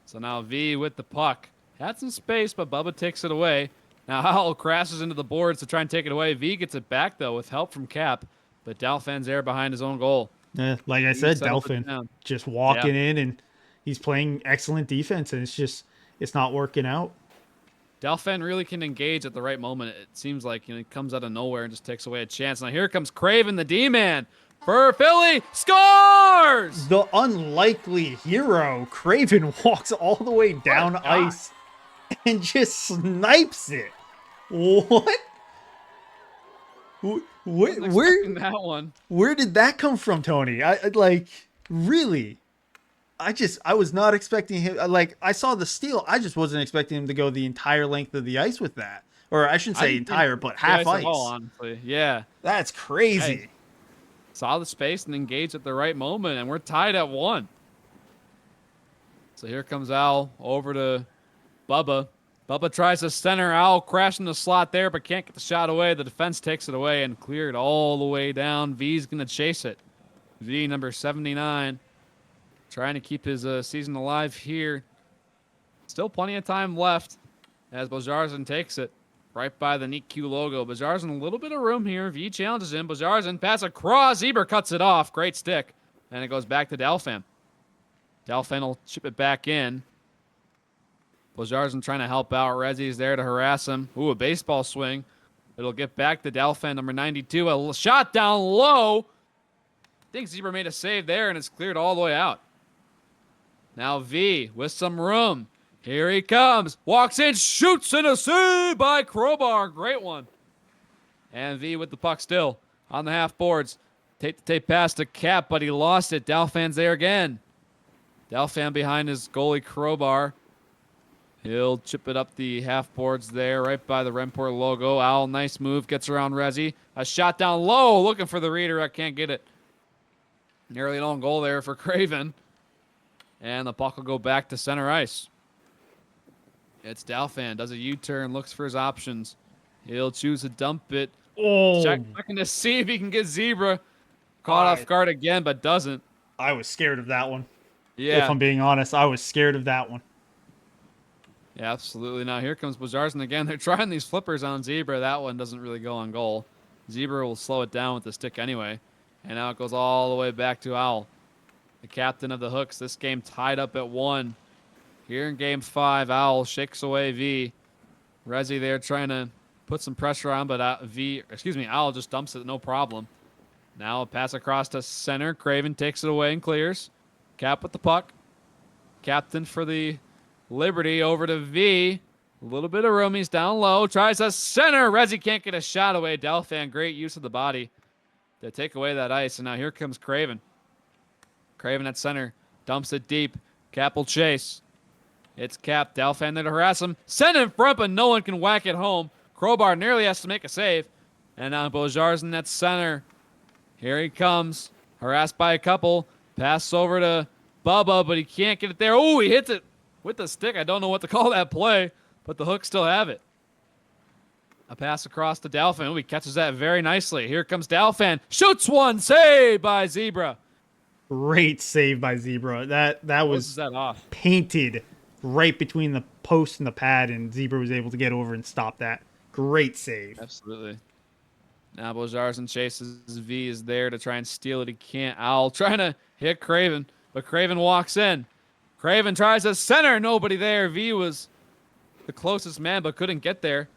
So now V with the puck. Had some space, but Bubba takes it away. Now Owl crashes into the boards to try and take it away. V gets it back, though, with help from Cap. But Dalfan's there behind his own goal. Yeah, like I said, Dalfan just walking in, and he's playing excellent defense, and it's not working out. Dalfan really can engage at the right moment. It seems like he comes out of nowhere and just takes away a chance. Now here comes Craven, the D-man, for Philly. Scores! The unlikely hero, Craven, walks all the way down ice and just snipes it. What? That one. Where did that come from, Tony? Really? I was not expecting him. I saw the steal. I just wasn't expecting him to go the entire length of the ice with that. Or I shouldn't say entire, but half ice. Honestly, yeah. That's crazy. Hey, saw the space and engaged at the right moment, and we're tied at 1. So here comes Al over to Bubba. Bubba tries to center. Owl crashing the slot there, but can't get the shot away. The defense takes it away and cleared all the way down. V's going to chase it. V, number 79, trying to keep his season alive here. Still plenty of time left as Bojarzin takes it right by the Neat Q logo. Bojarzin, a little bit of room here. V challenges him. Bojarzin, pass across. Zebra cuts it off. Great stick. And it goes back to Dalfan. Dalfan will chip it back in. Bojarzin trying to help out. Rezi's there to harass him. Ooh, a baseball swing. It'll get back to Dalfan, number 92. A shot down low. I think Zebra made a save there, and it's cleared all the way out. Now V with some room. Here he comes. Walks in, shoots in a save by Crowbar. Great one. And V with the puck still on the half boards. Tape pass to Cap, but he lost it. Dalfan's there again. Dalfan behind his goalie Crowbar. He'll chip it up the half boards there, right by the Remport logo. Owl, nice move, gets around Rezi. A shot down low, looking for the redirect, can't get it. Nearly an own goal there for Craven. And the puck will go back to center ice. It's Dalfan, does a U-turn, looks for his options. He'll choose to dump it. Oh, Checking to see if he can get Zebra. Caught off guard again, but doesn't. I was scared of that one. Yeah. If I'm being honest, I was scared of that one. Yeah, absolutely. Now here comes Bajarsan again. They're trying these flippers on Zebra. That one doesn't really go on goal. Zebra will slow it down with the stick anyway. And now it goes all the way back to Owl, the captain of the Hooks. This game tied up at 1. Here in game 5, Owl shakes away V. Rezi there trying to put some pressure on, but Owl just dumps it, no problem. Now a pass across to center. Craven takes it away and clears. Cap with the puck. Captain for the Liberty over to V. A little bit of room. He's down low. Tries a center. Rezi can't get a shot away. Delfan, great use of the body to take away that ice. And now here comes Craven. Craven at center. Dumps it deep. Cap will chase. It's Cap. Delfan there to harass him. Send in front, but no one can whack it home. Crowbar nearly has to make a save. And now Bojar's at center. Here he comes. Harassed by a couple. Pass over to Bubba, but he can't get it there. Oh, he hits it with the stick. I don't know what to call that play, but the Hooks still have it. A pass across to Dalfan. Oh, he catches that very nicely. Here comes Dalfan. Shoots one. Saved by Zebra. Great save by Zebra. That was that off. Painted right between the post and the pad, and Zebra was able to get over and stop that. Great save. Absolutely. Now Bojarsan chases. V is there to try and steal it. He can't. Owl trying to hit Craven, but Craven walks in. Craven tries to center. Nobody there. V was the closest man, but couldn't get there.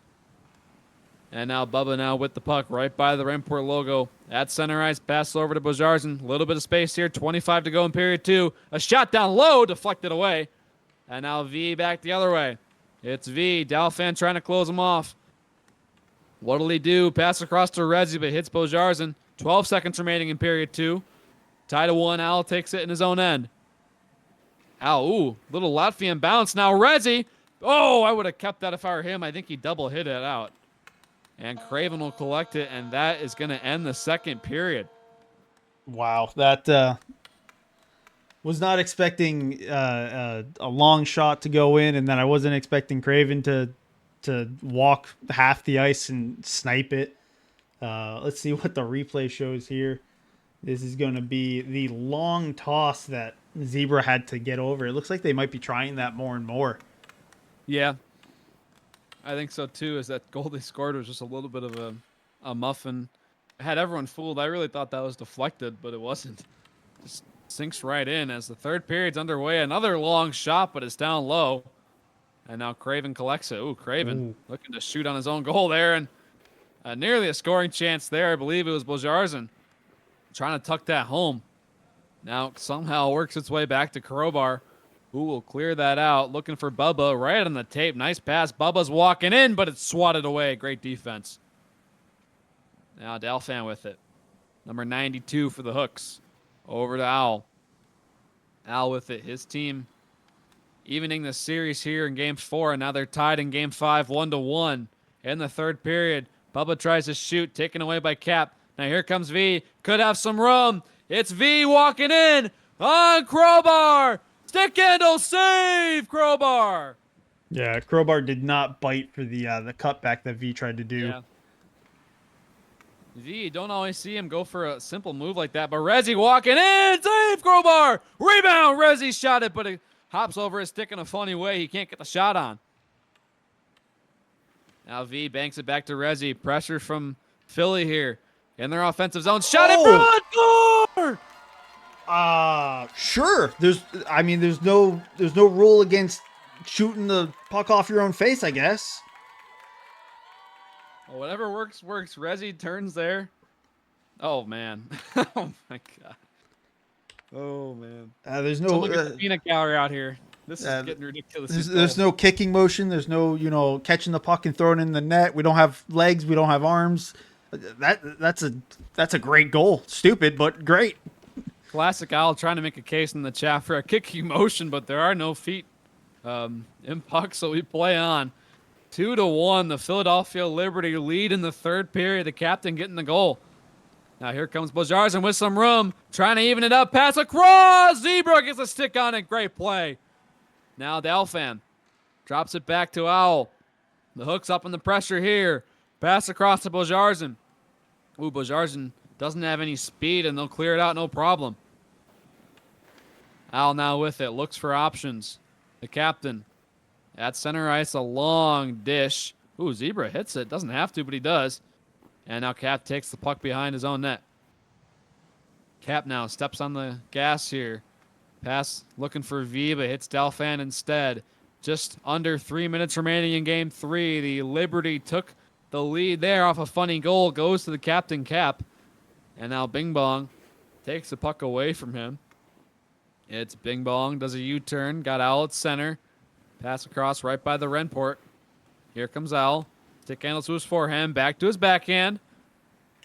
And now Bubba now with the puck right by the Remport logo. At center ice, pass over to Bojarsan. A little bit of space here. 25 to go in period 2. A shot down low, deflected away. And now V back the other way. It's V. Dalfan trying to close him off. What'll he do? Pass across to Rezi, but hits Bojarsan. 12 seconds remaining in period 2. Tied to 1. Owl takes it in his own end. Ow, ooh, little Latvian bounce. Now Rezi. Oh, I would have kept that if I were him. I think he double hit it out. And Craven will collect it, and that is going to end the second period. Wow, that was not expecting a long shot to go in, and then I wasn't expecting Craven to walk half the ice and snipe it. Let's see what the replay shows here. This is going to be the long toss that Zebra had to get over. It looks like they might be trying that more and more. Yeah, I think so too. Is that goal they scored was just a little bit of a muffin. Had everyone fooled. I really thought that was deflected, but it wasn't. Just sinks right in as the third period's underway. Another long shot, but it's down low. And now Craven collects it. Ooh, Craven looking to shoot on his own goal there. And nearly a scoring chance there. I believe it was Bojarsan trying to tuck that home. Now somehow works its way back to Crowbar, who will clear that out. Looking for Bubba right on the tape. Nice pass. Bubba's walking in, but it's swatted away. Great defense. Now Dalfan with it. Number 92 for the Hooks. Over to Owl. Owl with it. His team evening the series here in game 4, and now they're tied in game 5, 1-1. In the third period, Bubba tries to shoot, taken away by Cap. Now here comes V. Could have some room. It's V walking in on Crowbar. Stick handle save, Crowbar. Yeah, Crowbar did not bite for the cutback that V tried to do. Yeah. V, you don't always see him go for a simple move like that, but Rezi walking in, save, Crowbar. Rebound, Rezi shot it, but it hops over his stick in a funny way. He can't get the shot on. Now V banks it back to Rezi. Pressure from Philly here in their offensive zone. Shot in front, score! Sure. There's no rule against shooting the puck off your own face, I guess. Well, whatever works. Rezi turns there. Oh man. Oh my god. Oh man. There's no look at the peanut gallery out here. This is getting ridiculous. There's no kicking motion. There's no catching the puck and throwing it in the net. We don't have legs. We don't have arms. That's a great goal. Stupid, but great. Classic Owl trying to make a case in the chat for a kicking motion, but there are no feet in puck, so we play on. 2-1, the Philadelphia Liberty lead in the third period. The captain getting the goal. Now here comes Bojarzen with some room, trying to even it up. Pass across. Zebra gets a stick on it. Great play. Now Delfan drops it back to Owl. The Hook's up in the pressure here. Pass across to Bojarzen. Ooh, Bojarzen doesn't have any speed, and they'll clear it out no problem. Owl now with it. Looks for options. The captain at center ice, a long dish. Ooh, Zebra hits it. Doesn't have to, but he does. And now Cap takes the puck behind his own net. Cap now steps on the gas here. Pass looking for V, but hits Delfan instead. Just under 3 minutes remaining in game 3. The Liberty took the lead there off a funny goal. Goes to the captain, Cap. And now Bing Bong takes the puck away from him. It's Bing Bong. Does a U-turn. Got Owl at center. Pass across right by the Renport. Here comes Owl. Stick handles to his forehand. Back to his backhand.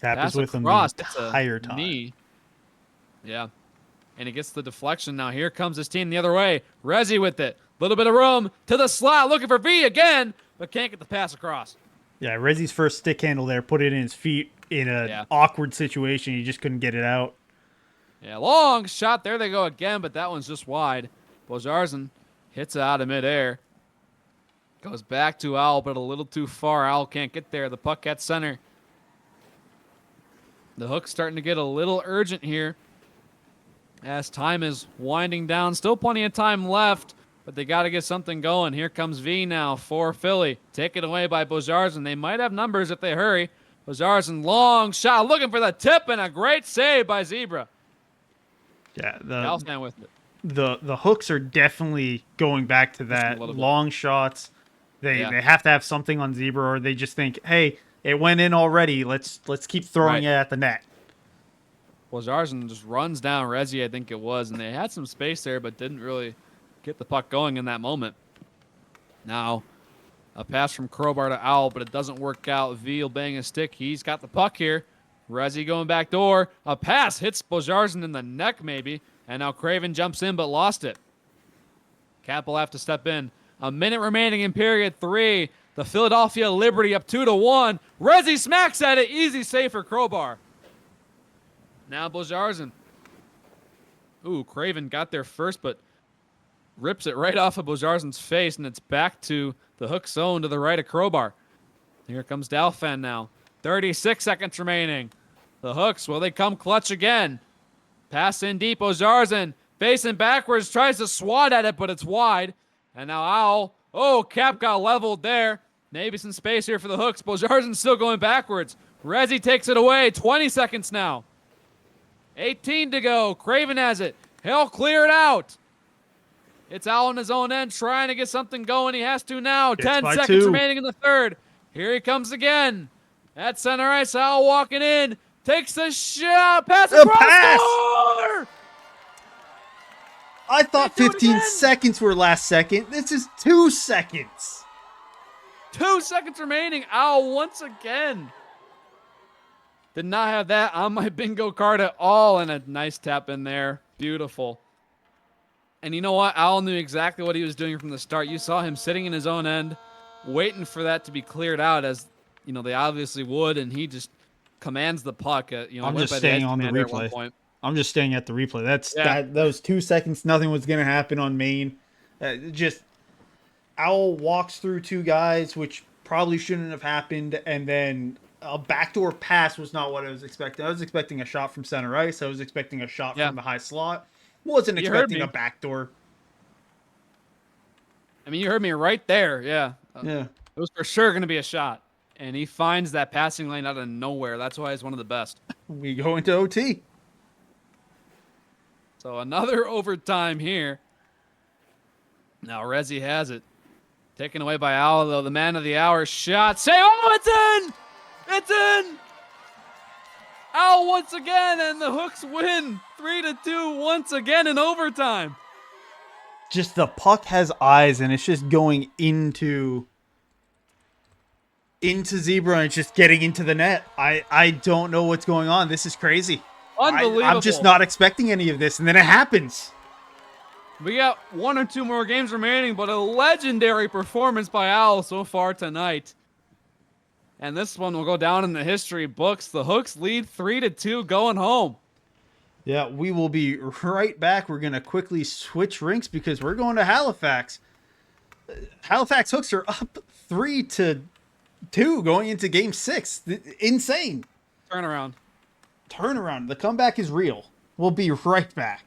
Cap Pass is with him the across. entire time. Knee. Yeah. And he gets the deflection. Now here comes his team the other way. Rezi with it. Little bit of room to the slot. Looking for V again, but can't get the pass across. Yeah, Rezi's first stick handle there put it in his feet in an awkward situation. He just couldn't get it out. Yeah, long shot. There they go again, but that one's just wide. Bojarzen hits it out of midair. Goes back to Owl, but a little too far. Owl can't get there. The puck at center. The Hook's starting to get a little urgent here as time is winding down. Still plenty of time left, but they got to get something going. Here comes V now for Philly. Taken away by Bojarzen. They might have numbers if they hurry. Bojarzen, long shot, looking for the tip, and a great save by Zebra. Yeah, Delfan with it. The Hooks are definitely going back to that long shots. They have to have something on Zebra, or they just think, hey, it went in already. Let's keep throwing it at the net. Bojarzen just runs down Rezi, I think it was, and they had some space there, but didn't really get the puck going in that moment. Now, a pass from Crowbar to Owl, but it doesn't work out. V will bang a stick. He's got the puck here. Rezi going back door. A pass hits Bojarzen in the neck, maybe, and now Craven jumps in, but lost it. Cap will have to step in. A minute remaining in period 3. The Philadelphia Liberty up 2-1. Rezi smacks at it. Easy save for Crowbar. Now Bojarzen. Ooh, Craven got there first, but rips it right off of Bojarzen's face, and it's back to the Hook zone to the right of Crowbar. Here comes Delfan now. 36 seconds remaining. The Hooks, will they come clutch again? Pass in deep. Bojarzen facing backwards, tries to swat at it, but it's wide. And now Owl. Oh, Cap got leveled there. Maybe some space here for the Hooks. Bojarzen's still going backwards. Rezi takes it away. 20 seconds now. 18 to go. Craven has it. He'll clear it out. It's Owl on his own end trying to get something going. He has to now. 10 seconds remaining in the third. Here he comes again. At center ice, Owl walking in. Takes the shot. Pass across the score! I thought 15 seconds were last second. This is 2 seconds. 2 seconds remaining. Owl once again. Did not have that on my bingo card at all. And a nice tap in there. Beautiful. And you know what? Owl knew exactly what he was doing from the start. You saw him sitting in his own end, waiting for that to be cleared out, as you know they obviously would, and he just commands the puck. I'm just staying on the replay. I'm just staying at the replay. Those 2 seconds, nothing was going to happen on Maine. Just Owl walks through 2 guys, which probably shouldn't have happened, and then a backdoor pass was not what I was expecting. I was expecting a shot from center ice. I was expecting a shot from the high slot. Wasn't expecting a backdoor. I mean, you heard me right there. Yeah. Yeah. It was for sure going to be a shot. And he finds that passing lane out of nowhere. That's why he's one of the best. We go into OT. So another overtime here. Now Rezi has it. Taken away by Owl, though. The man of the hour shot. Say, oh, it's in! It's in! Owl once again, and the Hooks win 3-2 once again in overtime. Just the puck has eyes, and it's just going into Zebra, and it's just getting into the net. I don't know what's going on. This is crazy. Unbelievable. I'm just not expecting any of this, and then it happens. We got 1 or 2 more games remaining, but a legendary performance by Owl so far tonight. And this one will go down in the history books. The Hooks lead 3-2 going home. Yeah, we will be right back. We're going to quickly switch rinks because we're going to Halifax. Halifax Hooks are up 3-2 going into game 6. Insane. Turnaround. The comeback is real. We'll be right back.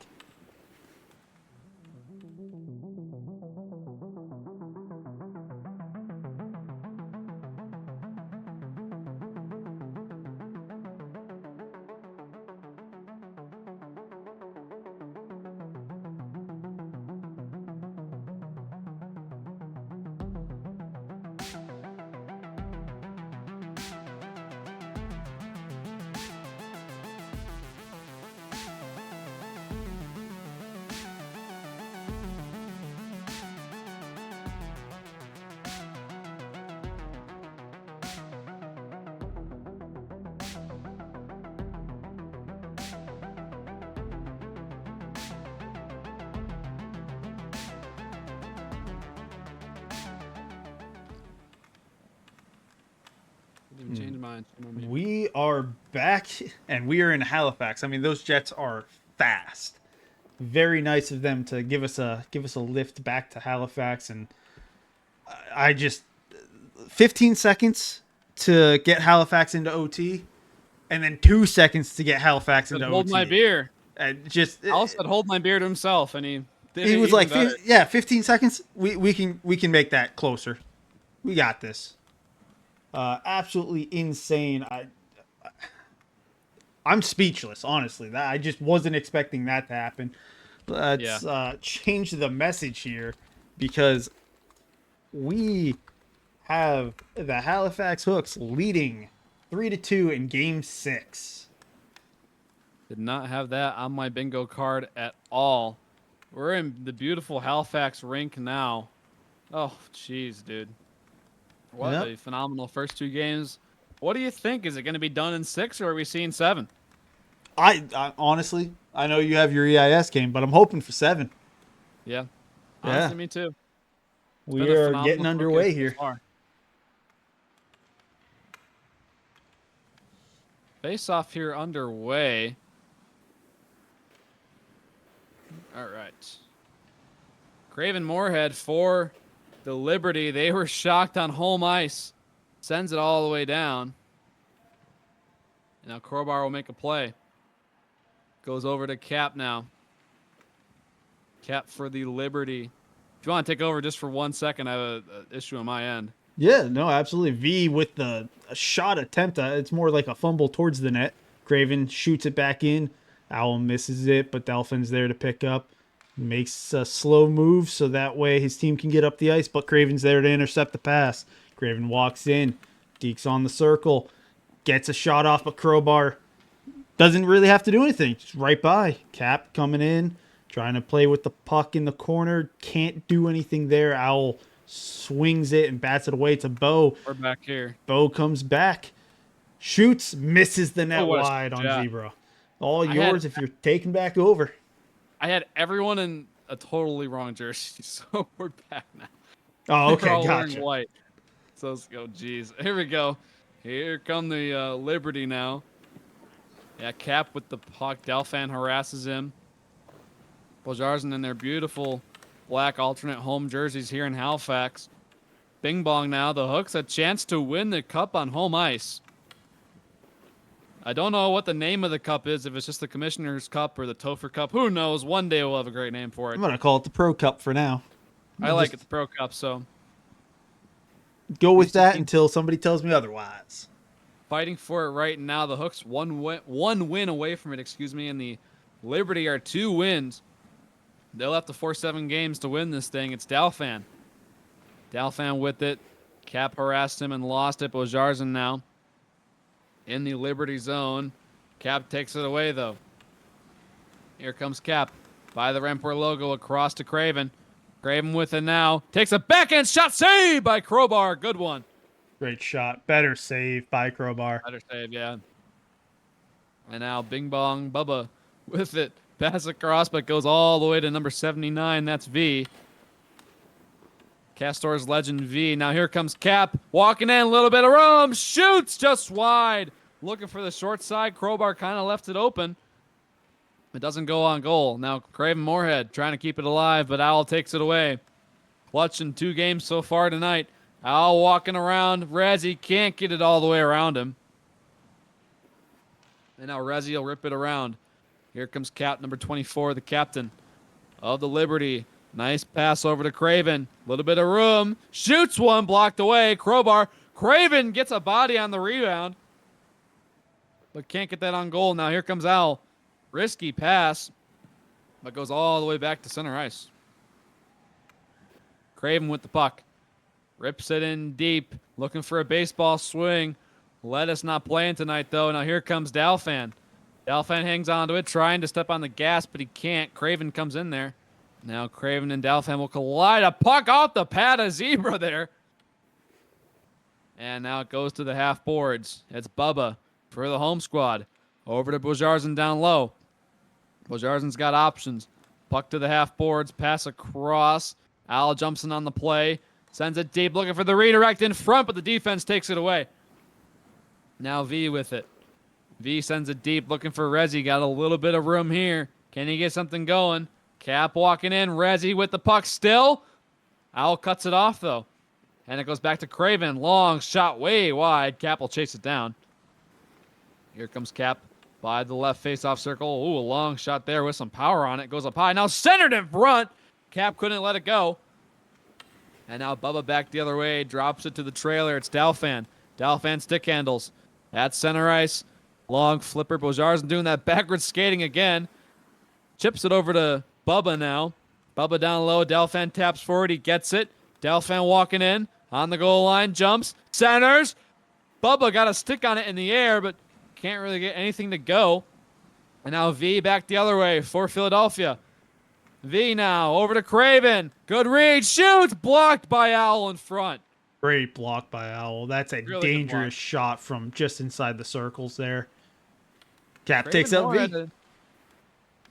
Didn't change mine. We are back, and we are in Halifax. I mean, those Jets are fast. Very nice of them to give us a lift back to Halifax, and I just 15 seconds to get Halifax into OT, and then 2 seconds to get Halifax into Hold OT. my beer. And just Al said hold my beer to himself, and he did. he it was even like, better. yeah, 15 seconds. We can make that closer. We got this. Absolutely insane. I'm speechless, honestly. I just wasn't expecting that to happen. Let's change the message here because we have the Halifax Hooks leading 3-2 in Game 6. Did not have that on my bingo card at all. We're in the beautiful Halifax rink now. Oh, jeez, dude. What Yep. a phenomenal first 2 games. What do you think? Is it going to be done in 6 or are we seeing 7? I honestly, I know you have your EIS game, but I'm hoping for 7. Yeah. Yeah. Honestly, me too. We Been a are phenomenal getting underway showcase so here. far. Face off here underway. All right. Craven Moorhead for the Liberty. They were shocked on home ice. Sends it all the way down. And now Crowbar will make a play. Goes over to Cap now. Cap for the Liberty. If you want to take over just for 1 second, I have an issue on my end. Yeah, no, absolutely. V with the a shot attempt. It's more like a fumble towards the net. Craven shoots it back in. Owl misses it, but Delphin's there to pick up. Makes a slow move so that way his team can get up the ice, but Craven's there to intercept the pass. Craven walks in. Deke's on the circle. Gets a shot off, but Crowbar doesn't really have to do anything. Just right by. Cap coming in. Trying to play with the puck in the corner. Can't do anything there. Owl swings it and bats it away to Bo. We're back here. Bo comes back. Shoots. Misses the net what a wide on shot. Zebra. All yours if you're taking back over. I had everyone in a totally wrong jersey, so we're back now. Oh, They're all okay. wearing Gotcha. white. So let's go. Jeez. Here we go. Here come the Liberty now. Yeah, Cap with the puck. Delphin harasses him. Bojarzen in their beautiful black alternate home jerseys here in Halifax. Bing bong now. The Hooks a chance to win the cup on home ice. I don't know what the name of the cup is, if it's just the Commissioner's Cup or the Topher Cup. Who knows? One day we'll have a great name for it. I'm going to call it the Pro Cup for now. I like it, the Pro Cup, so. Go with that until somebody tells me otherwise. Fighting for it right now. The Hooks one win away from it, and the Liberty are 2 wins. They'll have to force 7 games to win this thing. It's Dalfan. Dalfan with it. Cap harassed him and lost it. Bojarzen now in the Liberty zone. Cap takes it away, though. Here comes Cap by the Rempor logo across to Craven. Craven with it now. Takes a backhand shot. Saved by Crowbar. Good one. Great shot. Better save by Crowbar. Better save, yeah. And now Bing Bong Bubba with it. Pass across, but goes all the way to number 79. That's V. Castor's legend V. Now here comes Cap. Walking in, a little bit of room. Shoots just wide. Looking for the short side. Crowbar kind of left it open. It doesn't go on goal. Now Craven Moorhead trying to keep it alive, but Owl takes it away. Clutch in 2 games so far tonight. Owl walking around. Rezzy can't get it all the way around him. And now Rezzy will rip it around. Here comes Cap, number 24, the captain of the Liberty. Nice pass over to Craven. A little bit of room. Shoots one, blocked away. Crowbar. Craven gets a body on the rebound, but can't get that on goal. Now here comes Owl. Risky pass, but goes all the way back to center ice. Craven with the puck. Rips it in deep. Looking for a baseball swing. Lettuce not playing tonight, though. Now here comes Dalfan. Dalfan hangs onto it, trying to step on the gas, but he can't. Craven comes in there. Now Craven and Dalfan will collide. A puck off the pad of Zebra there. And now it goes to the half boards. It's Bubba for the home squad. Over to Bojarzen down low. Bojarzen's got options. Puck to the half boards. Pass across. Al jumps in on the play. Sends it deep, looking for the redirect in front, but the defense takes it away. Now V with it. V sends it deep, looking for Rezzy. Got a little bit of room here. Can he get something going? Cap walking in. Rezzy with the puck still. Owl cuts it off, though. And it goes back to Craven. Long shot way wide. Cap will chase it down. Here comes Cap by the left face-off circle. Ooh, a long shot there with some power on it. Goes up high. Now centered in front. Cap couldn't let it go. And now Bubba back the other way. Drops it to the trailer. It's Dalfan. Dalfan stick handles. At center ice. Long flipper. Bojarzen doing that backwards skating again. Chips it over to Bubba now. Bubba down low. Dalfan taps forward. He gets it. Dalfan walking in. On the goal line. Jumps. Centers. Bubba got a stick on it in the air, but can't really get anything to go. And now V back the other way for Philadelphia. V now over to Craven. Good read. Shoots. Blocked by Owl in front. Great block by Owl. That's a Really dangerous shot from just inside the circles there. Cap takes out V.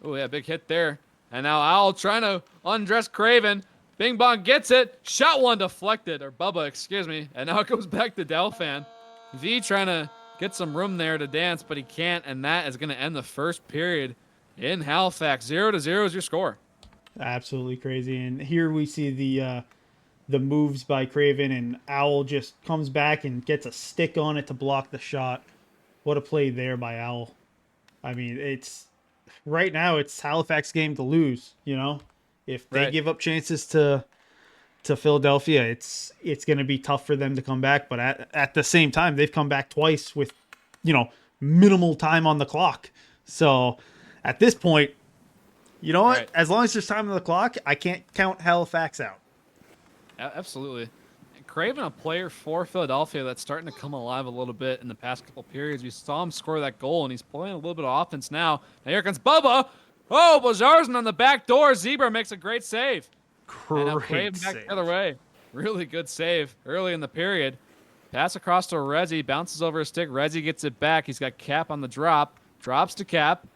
Oh, yeah, big hit there. And now Owl trying to undress Craven. Bing Bong gets it. Shot one deflected. Or Bubba, excuse me. And now it goes back to Dalfan. V trying to get some room there to dance, but he can't. And that is going to end the first period in Halifax. 0-0 is your score. Absolutely crazy. And here we see the moves by Craven, and Owl just comes back and gets a stick on it to block the shot. What a play there by Owl. I mean, it's right now it's Halifax game to lose, you know? If they give up chances to Philadelphia, it's going to be tough for them to come back, but at the same time, they've come back twice with, minimal time on the clock. So, at this point, you know what? Right. As long as there's time on the clock, I can't count Halifax out. Absolutely. Craven, a player for Philadelphia that's starting to come alive a little bit in the past couple periods. We saw him score that goal, and he's playing a little bit of offense now. Now here comes Bubba. Oh, Bojarzen on the back door. Zebra makes a great save. And now Craven back the other way. Really good save early in the period. Pass across to Rezzy. Bounces over a stick. Rezzy gets it back. He's got Cap on the drop. Drops to Cap.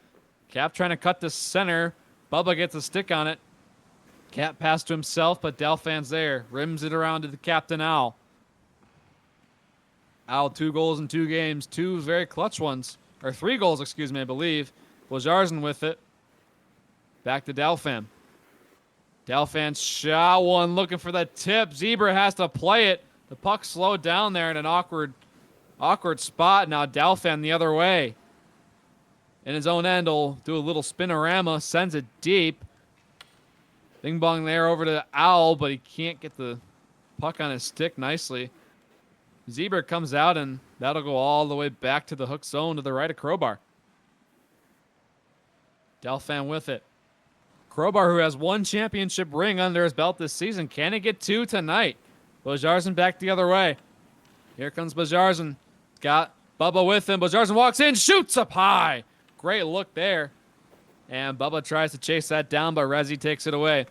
Cap trying to cut to center. Bubba gets a stick on it. Cap pass to himself, but Dalfan's there. Rims it around to the captain, Owl. Owl, 2 goals in 2 games. 2 very clutch ones. Or 3 goals, excuse me, I believe. Bojarzen with it. Back to Dalfan. Dalfan shot one, looking for that tip. Zebra has to play it. The puck slowed down there in an awkward spot. Now Dalfan the other way. In his own end, will do a little spinorama. Sends it deep. Bing bong there over to Owl, but he can't get the puck on his stick nicely. Zebra comes out, and that'll go all the way back to the hook zone to the right of Crowbar. Dalfan with it. Crowbar, who has 1 championship ring under his belt this season. Can he get 2 tonight? Bojarzen back the other way. Here comes Bojarzen. Got Bubba with him. Bojarzen walks in, shoots up high. Great look there. And Bubba tries to chase that down, but Rezzy takes it away.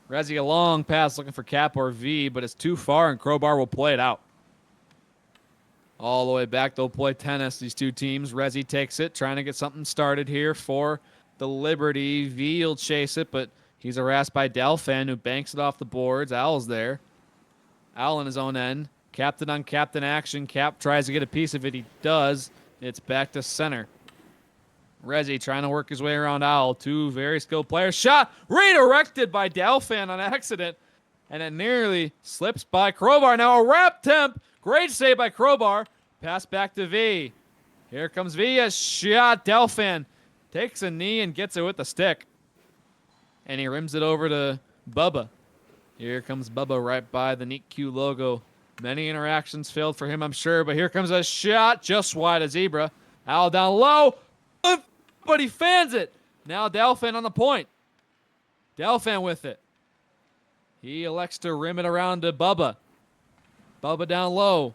Rezzy a long pass looking for Cap or V, but it's too far, and Crowbar will play it out. All the way back, they'll play tennis, these 2 teams. Rezzy takes it, trying to get something started here for the Liberty. V will chase it, but he's harassed by Delphin, who banks it off the boards. Owl's there. Owl on his own end. Captain on captain action. Cap tries to get a piece of it. He does. It's back to center. Rezi trying to work his way around Owl. Two very skilled players. Shot redirected by Delphin on accident. And it nearly slips by Crowbar. Now a wrap temp. Great save by Crowbar. Pass back to V. Here comes V. A shot. Delphin takes a knee and gets it with the stick. And he rims it over to Bubba. Here comes Bubba right by the Neat Q logo. Many interactions failed for him, I'm sure. But here comes a shot just wide of Zebra. Owl down low. But he fans it. Now Delphin on the point. Delphin with it. He elects to rim it around to Bubba. Bubba down low.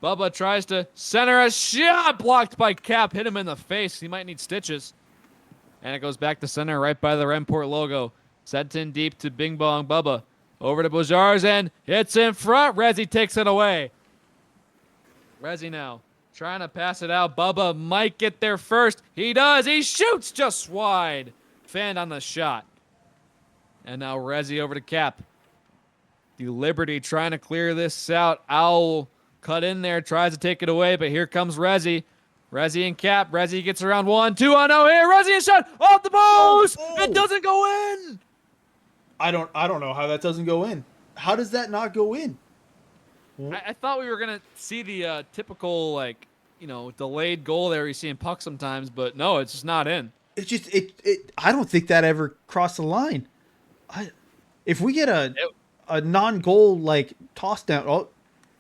Bubba tries to center a shot. Blocked by Cap. Hit him in the face. He might need stitches. And it goes back to center right by the Remport logo. Sent in deep to Bing Bong Bubba. Over to Bojars and hits in front. Rezi takes it away. Rezi now trying to pass it out. Bubba might get there first. He does. He shoots just wide. Fanned on the shot. And now Rezi over to Cap. The Liberty trying to clear this out. Owl cut in there, tries to take it away, but here comes Rezi. Rezi and Cap. Rezi gets around 1-2 on oh here. Rezi a shot off the post. It doesn't go in. I don't know how that doesn't go in. How does that not go in? I thought we were gonna see the typical, like, you know, delayed goal there you see in puck sometimes, but no, it's just not in. It's just I don't think that ever crossed the line. If we get a non-goal like toss down,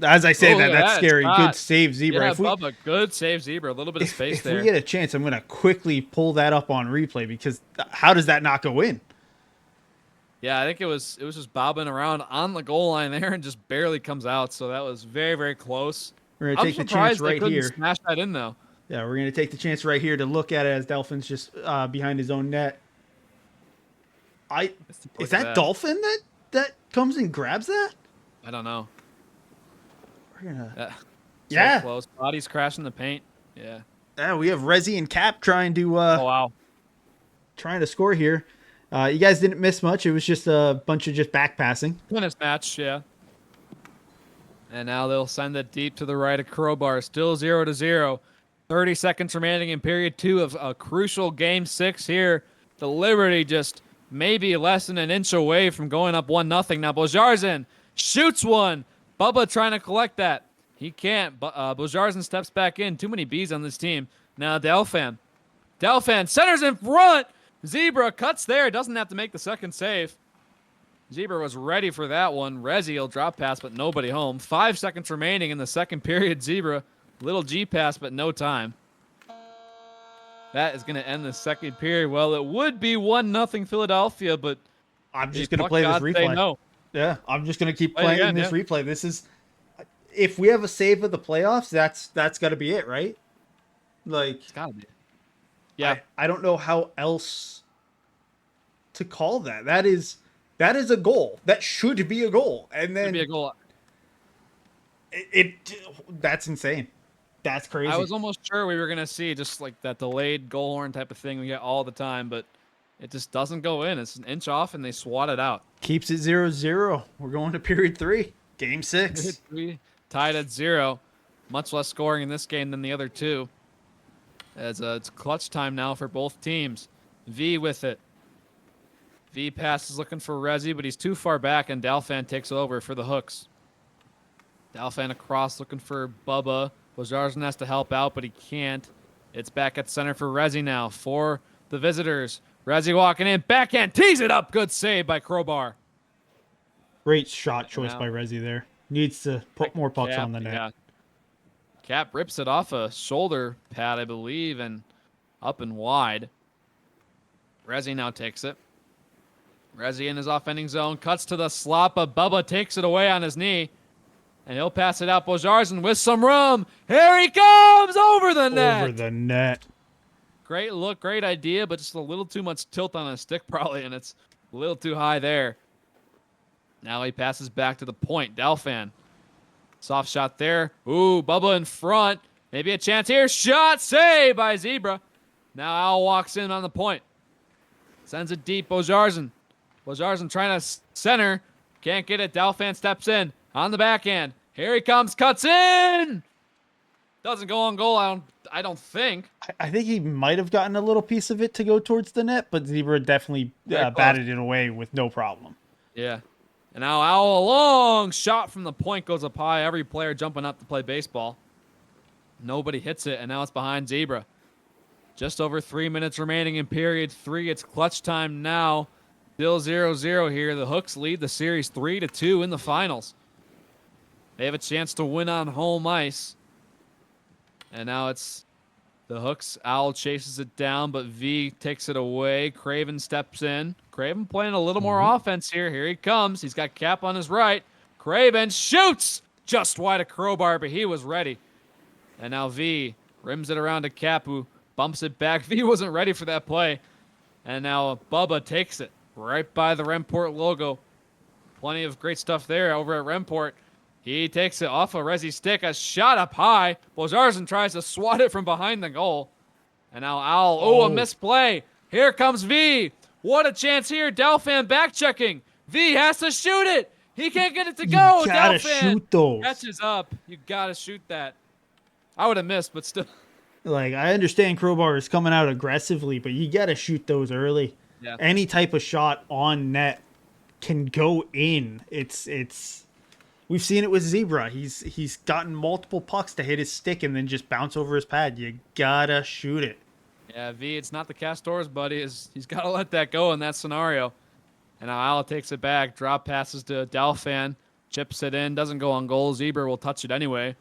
as I say that's scary. Good save, Zebra. Yeah, Bubba, good save, Zebra. A little bit of space there. If we get a chance, I'm gonna quickly pull that up on replay because how does that not go in? Yeah, I think it was just bobbing around on the goal line there and just barely comes out. So that was very, very close. We're gonna take the chance right here. Smash that in though. Yeah, we're gonna take the chance right here to look at it as Delphin's just behind his own net. Is that Dolphin that comes and grabs that? I don't know. We're gonna. So close. Bodies crashing the paint. Yeah. Yeah, we have Rezi and Cap trying to. Oh wow. Trying to score here. You guys didn't miss much. It was just a bunch of just back passing. Tennis match, yeah. And now they'll send it deep to the right of Crowbar. Still 0-0. 30 seconds remaining in period 2 of a crucial game 6 here. The Liberty just maybe less than an inch away from going up 1-0. Now Bojarzin shoots one. Bubba trying to collect that. He can't. Bojarzin steps back in. Too many Bs on this team. Now Delphin. Delphin centers in front. Zebra cuts there. Doesn't have to make the second save. Zebra was ready for that one. Rezi will drop pass, but nobody home. 5 seconds remaining in the second period. Zebra, little G pass, but no time. That is going to end the second period. Well, it would be 1-0 Philadelphia, but I'm just going to play this replay. No. Yeah, I'm just going to keep playing this replay. This is, if we have a save of the playoffs, that's got to be it, right? Like, it's got to be. Yeah, I don't know how else to call that. That is a goal. That should be a goal. And then should be a goal. That's insane. That's crazy. I was almost sure we were gonna see just like that delayed goal horn type of thing we get all the time, but it just doesn't go in. It's an inch off, and they swat it out. Keeps it 0-0. We're going to period 3, game 6. Period 3, tied at 0. Much less scoring in this game than the other two. As it's clutch time now for both teams. V with it. V passes looking for Rezi, but he's too far back, and Dalfan takes over for the hooks. Dalfan across looking for Bubba. Bojarzin has to help out, but he can't. It's back at center for Rezi now for the visitors. Rezi walking in. Backhand. Tees it up. Good save by Crowbar. Great shot choice by Rezi there. Needs to put more pucks on the net. Yeah. Cap rips it off a shoulder pad, I believe, and up and wide. Rezi now takes it. Rezi in his offending zone. Cuts to the slot, but Bubba takes it away on his knee. And he'll pass it out. Bojarzin with some room. Here he comes over the net. Over the net. Great look, great idea, but just a little too much tilt on his stick probably, and it's a little too high there. Now he passes back to the point. Dalfan. Soft shot there. Ooh, Bubba in front. Maybe a chance here. Shot save by Zebra. Now Al walks in on the point. Sends it deep. Bojarzen. Bojarzen trying to center. Can't get it. Dalfan steps in on the backhand. Here he comes. Cuts in. Doesn't go on goal. I don't think. I think he might have gotten a little piece of it to go towards the net, but Zebra definitely batted it away with no problem. Yeah. And now Al, a long shot from the point goes up high. Every player jumping up to play baseball. Nobody hits it, and now it's behind Zebra. Just over 3 minutes remaining in period 3. It's clutch time now. Still 0-0 here. The Hooks lead the series 3-2 in the finals. They have a chance to win on home ice. And now it's the Hooks. Owl chases it down, but V takes it away. Craven steps in. Craven playing a little more offense here. Here he comes. He's got Cap on his right. Craven shoots just wide of crowbar, but he was ready. And now V rims it around to Cap, who bumps it back. V wasn't ready for that play. And now Bubba takes it right by the Remport logo. Plenty of great stuff there over at Remport. He takes it off a Resi stick. A shot up high. Bojarzen tries to swat it from behind the goal. And now Owl. Oh, a misplay. Here comes V. What a chance here. Dalfan back checking. V has to shoot it. He can't get it to go. You gotta Dalfan shoot those. catches up. You gotta shoot that. I would have missed, but still. Like, I understand crowbar is coming out aggressively, but you gotta shoot those early. Yeah. Any type of shot on net can go in. It's we've seen it with Zebra. He's gotten multiple pucks to hit his stick and then just bounce over his pad. You gotta shoot it. Yeah, V, it's not the Castors, buddy. He's got to let that go in that scenario. And now Ala takes it back. Drop passes to Dalfan. Chips it in. Doesn't go on goal. Zebra will touch it anyway.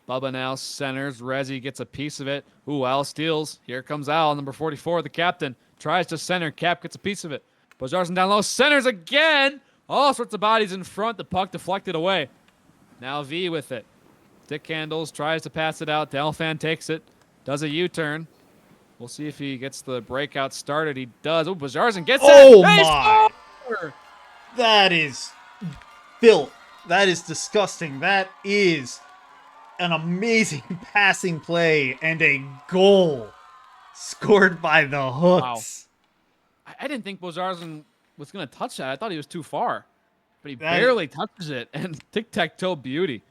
Bubba now centers. Rezi gets a piece of it. Ooh, Al steals. Here comes Al, number 44, the captain. Tries to center. Cap gets a piece of it. Bojarzen down low. Centers again. All sorts of bodies in front. The puck deflected away. Now V with it. Stick handles. Tries to pass it out. Dalfan takes it. Does a U-turn. We'll see if he gets the breakout started. He does. Oh, Bojarzen gets it. Oh, They my. score! That is filth. That is disgusting. That is an amazing passing play and a goal scored by the Hooks. Wow. I didn't think Bojarzen was going to touch that. I thought he was too far. But he barely touches it. And tic-tac-toe beauty.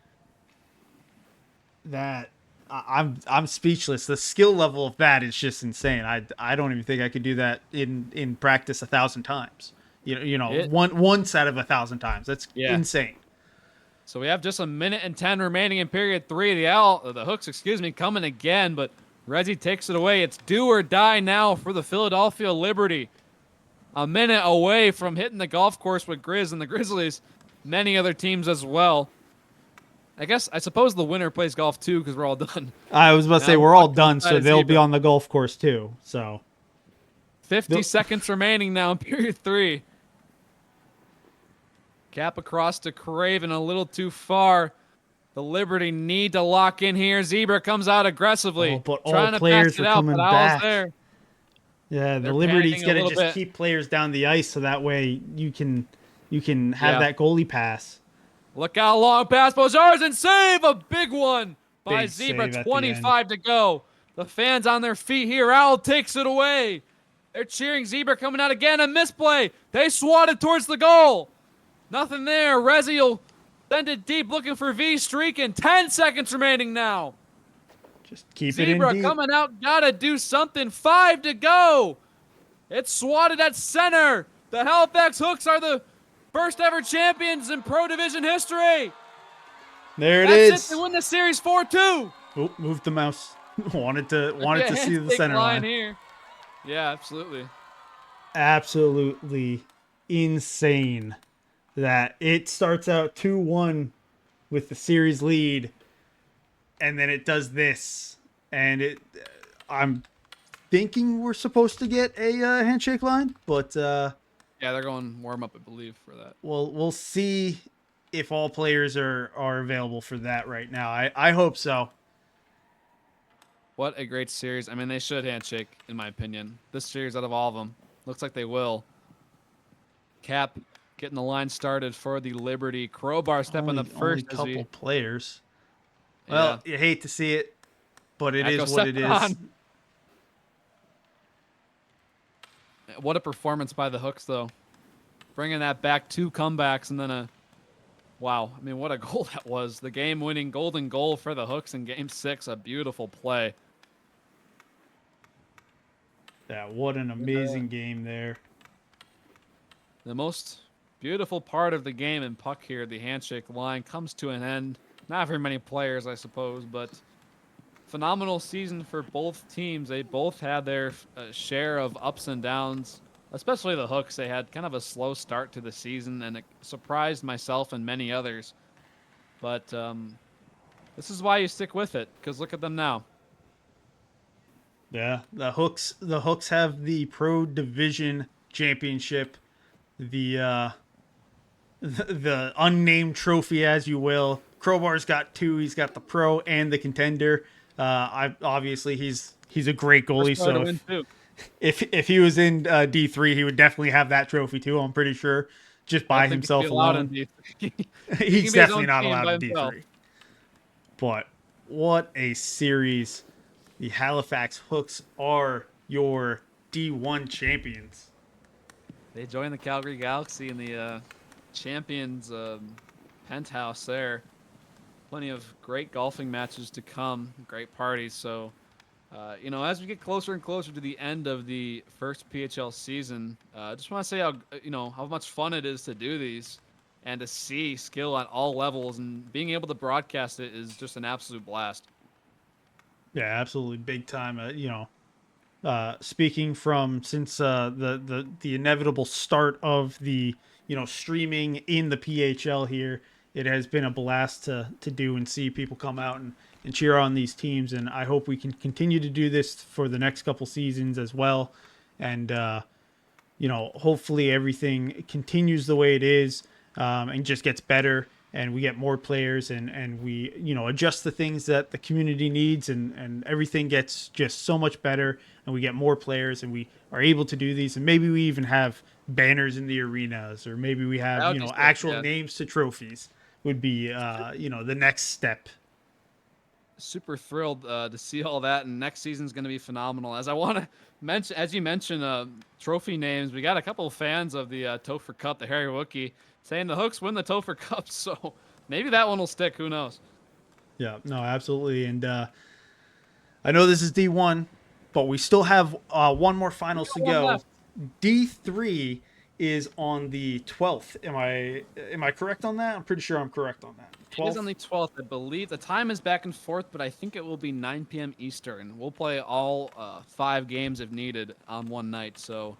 I'm speechless. The skill level of that is just insane. I don't even think I could do that in practice 1,000 times. One set of 1,000 times. That's insane. So we have just a minute and 10 remaining in period 3. The Hooks, coming again, but Rezi takes it away. It's do or die now for the Philadelphia Liberty. A minute away from hitting the golf course with Grizz and the Grizzlies. Many other teams as well. I suppose the winner plays golf too because we're all done. I was about to say we're all done, so they'll be on the golf course too. So 50 seconds remaining now in period 3. Cap across to Craven, a little too far. The Liberty need to lock in here. Zebra comes out aggressely. But trying all to players pass it are out, coming but Al's back. there. Yeah, the They're Liberty's panicking a gonna little just bit. keep players down the ice so that way you can have that goalie pass. Look out, long pass. Bojarzen save, a big one by Big Zebra. save at the 25 to go. The fans on their feet here. Owl takes it away. They're cheering. Zebra coming out again. A misplay. They swatted towards the goal. Nothing there. Rezi will send it deep looking for V streaking. 10 seconds remaining now. Just keep Zebra it in deep. coming out. Gotta do something. 5 to go. It's swatted at center. The Halifax Hooks are the first ever champions in Pro Division history. There it That's is. it. They win the series 4-2. Oh, moved the mouse. wanted to see the center line. Here. Yeah, absolutely. Absolutely insane that it starts out 2-1 with the series lead, and then it does this, and I'm thinking we're supposed to get a handshake line, but yeah, they're going warm up, I believe, for that. we'll see if all players are available for that right now. I hope so. What a great series. I mean, they should handshake, in my opinion. This series out of all of them. Looks like they will. Cap getting the line started for the Liberty. Crowbar stepping up first. Only couple players. Well, you hate to see it, but it Echo is what it is. stepping on. What a performance by the Hooks, though. Bringing that back, 2 comebacks, and then a... Wow. I mean, what a goal that was. The game-winning golden goal for the Hooks in Game 6. A beautiful play. Yeah, what an amazing game there. The most beautiful part of the game in puck here, the handshake line, comes to an end. Not very many players, I suppose, but phenomenal season for both teams. They both had their share of ups and downs, especially the Hooks. They had kind of a slow start to the season, and it surprised myself and many others. But this is why you stick with it, because look at them now. Yeah, the Hooks have the Pro Division Championship, the the unnamed trophy, as you will. Crowbar's got 2. He's got the Pro and the Contender. Obviously he's a great goalie. So if he was in D3, he would definitely have that trophy too. I'm pretty sure, just by himself alone. He's definitely not allowed in D3. But what a series! The Halifax Hooks are your D1 champions. They joined the Calgary Galaxy in the champions penthouse there. Plenty of great golfing matches to come, great parties. So, you know, as we get closer and closer to the end of the first PHL season, I just want to say how much fun it is to do these and to see skill at all levels, and being able to broadcast it is just an absolute blast. Yeah, absolutely, big time. Speaking from since the inevitable start of the streaming in the PHL here, it has been a blast to do and see people come out and cheer on these teams, and I hope we can continue to do this for the next couple seasons as well, and hopefully everything continues the way it is, and just gets better, and we get more players, and we adjust the things that the community needs, and everything gets just so much better, and we get more players, and we are able to do these, and maybe we even have banners in the arenas, or maybe we have actual names to trophies would be the next step. Super thrilled to see all that, and next season's going to be phenomenal. As I want to mention, as you mentioned, trophy names, we got a couple of fans of the Topher Cup, the Harry Wookie, saying the Hooks win the Topher Cup, so maybe that one will stick. Who knows? Yeah, no, absolutely. And I know this is D1, but we still have one more finals to go. D3 is on the 12th. Am I correct on that? I'm pretty sure I'm correct on that. 12th? It is on the 12th, I believe. The time is back and forth, but I think it will be 9 p.m. Eastern. We'll play all 5 games if needed on one night. So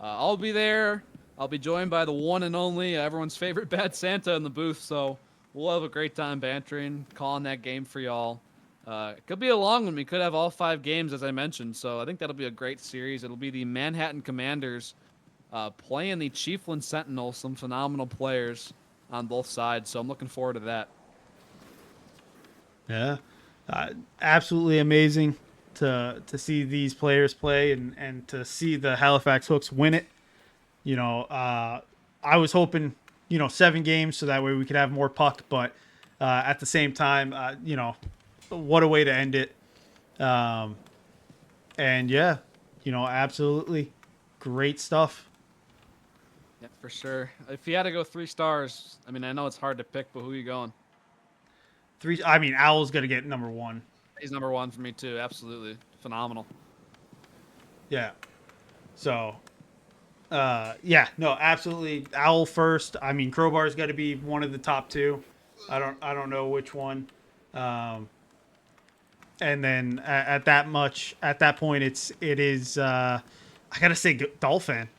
I'll be there. I'll be joined by the one and only, everyone's favorite Bad Santa in the booth. So we'll have a great time bantering, calling that game for y'all. It could be a long one. We could have all 5 games, as I mentioned. So I think that'll be a great series. It'll be the Manhattan Commanders playing the Chiefland Sentinels, some phenomenal players on both sides. So I'm looking forward to that. Yeah, absolutely amazing to see these players play, and to see the Halifax Hooks win it. I was hoping 7 games so that way we could have more puck, but at the same time, what a way to end it. And yeah, absolutely great stuff. Yeah, for sure. If you had to go 3 stars, I mean, I know it's hard to pick, but who are you going? 3. I mean, Owl's gonna get number 1. He's number 1 for me too. Absolutely phenomenal. Yeah. So, yeah, no, absolutely. Owl first. I mean, Crowbar's got to be one of the top 2. I don't know which one. And then at that point, it is. I gotta say, Dolphin.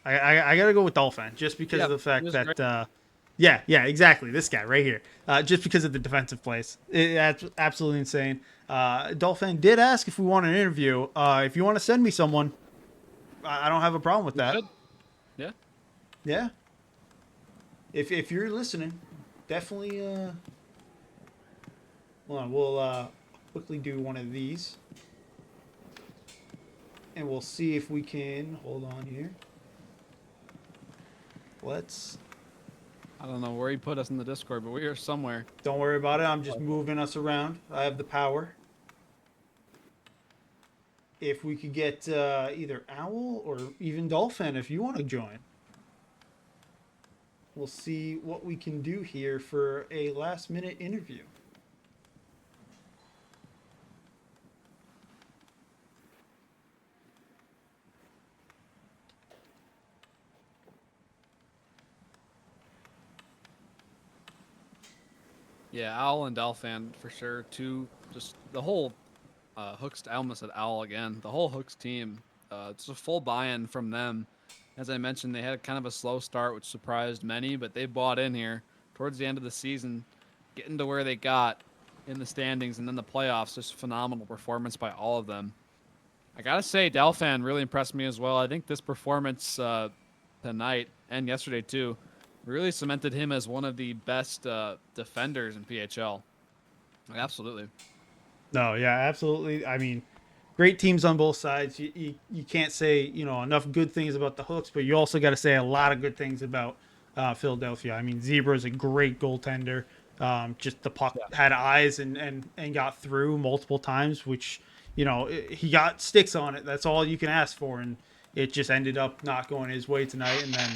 I gotta go with Dolphin just because of the fact that. Yeah, exactly. This guy right here. Just because of the defensive plays. That's absolutely insane. Dolphin did ask if we want an interview. If you want to send me someone, I don't have a problem with that. Good. Yeah. Yeah. If you're listening, definitely. Hold on, we'll quickly do one of these, and we'll see if we can. Hold on here. I don't know where he put us in the Discord, but we are somewhere. Don't worry about it. I'm just moving us around. I have the power. if we could get either Owl or even Dolphin if you want to join. We'll see what we can do here for a last minute interview. Yeah, Owl and Dolphin for sure. Just the whole Hooks. I almost said Owl again. The whole Hooks team. It's a full buy-in from them. As I mentioned, they had kind of a slow start, which surprised many, but they bought in here towards the end of the season, getting to where they got in the standings and then the playoffs. Just phenomenal performance by all of them. I gotta say, Delphan really impressed me as well. I think this performance tonight and yesterday too really cemented him as one of the best defenders in PHL. Absolutely. No, yeah, absolutely. I mean, great teams on both sides. You can't say enough good things about the Hooks, but you also got to say a lot of good things about Philadelphia. I mean, Zebra is a great goaltender. Just the puck had eyes and got through multiple times, which he got sticks on it. That's all you can ask for, and it just ended up not going his way tonight. And then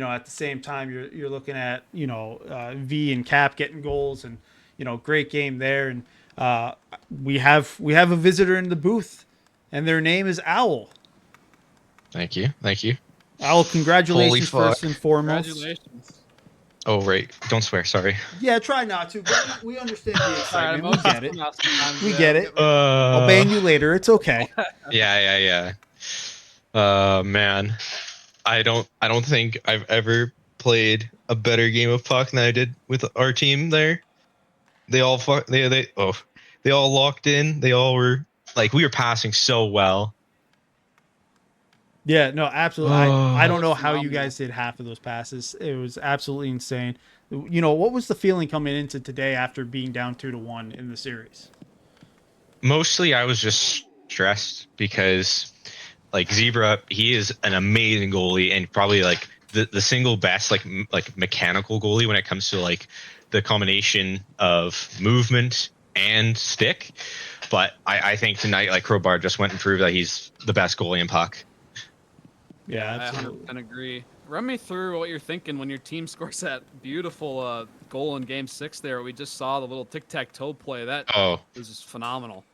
at the same time, you're looking at V and Cap getting goals, and great game there. And we have a visitor in the booth, and their name is Owl. Thank you. Thank you. Owl, congratulations Holy fuck. first and foremost. Congratulations. Oh, right. Don't swear. Sorry. Yeah, try not to, but we understand the excitement. We get it. Sometimes, We get it. Uh, I'll ban you later. It's okay. Yeah. Man. I don't think I've ever played a better game of puck than I did with our team there. They all they all locked in. They all were like, we were passing so well. Yeah, no, absolutely. I don't know That's how you phenomenal. guys did half of those passes. It was absolutely insane. What was the feeling coming into today after being down 2-1 in the series? Mostly I was just stressed because like Zebra, he is an amazing goalie and probably like the single best like mechanical goalie when it comes to like the combination of movement and stick. But I think tonight like Crowbar just went and proved that he's the best goalie in puck. Yeah, I absolutely. 100% agree. Run me through what you're thinking when your team scores that beautiful goal in Game 6 there. We just saw the little tic-tac-toe play. That Oh, was just phenomenal.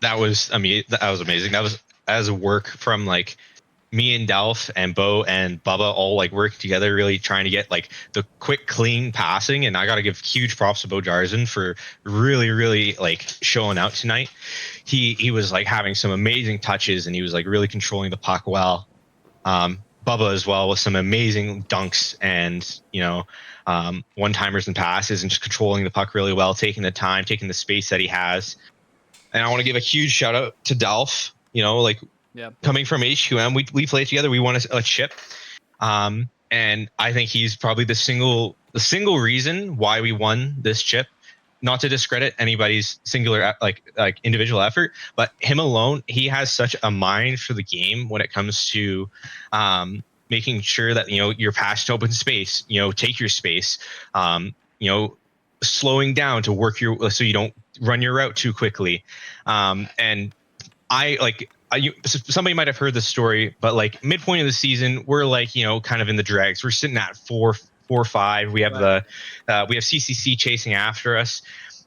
that was amazing. That was as work from like me and Delph and Bo and Bubba all like working together, really trying to get like the quick, clean passing. And I got to give huge props to Bo Jarzen for really like showing out tonight. He was like having some amazing touches and he was like really controlling the puck well. Bubba as well with some amazing dunks and one-timers and passes and just controlling the puck really well, taking the time, taking the space that he has. And I want to give a huge shout out to Delph. Yeah. Coming from HQM, we played together. We won a chip, and I think he's probably the single reason why we won this chip. Not to discredit anybody's singular like individual effort, but him alone, he has such a mind for the game when it comes to making sure that you're passed open space, take your space, slowing down to work so you don't run your route too quickly, and somebody might have heard this story, but like midpoint of the season, we're like, kind of in the dregs. We're sitting at 4-5. We have we have CCC chasing after us,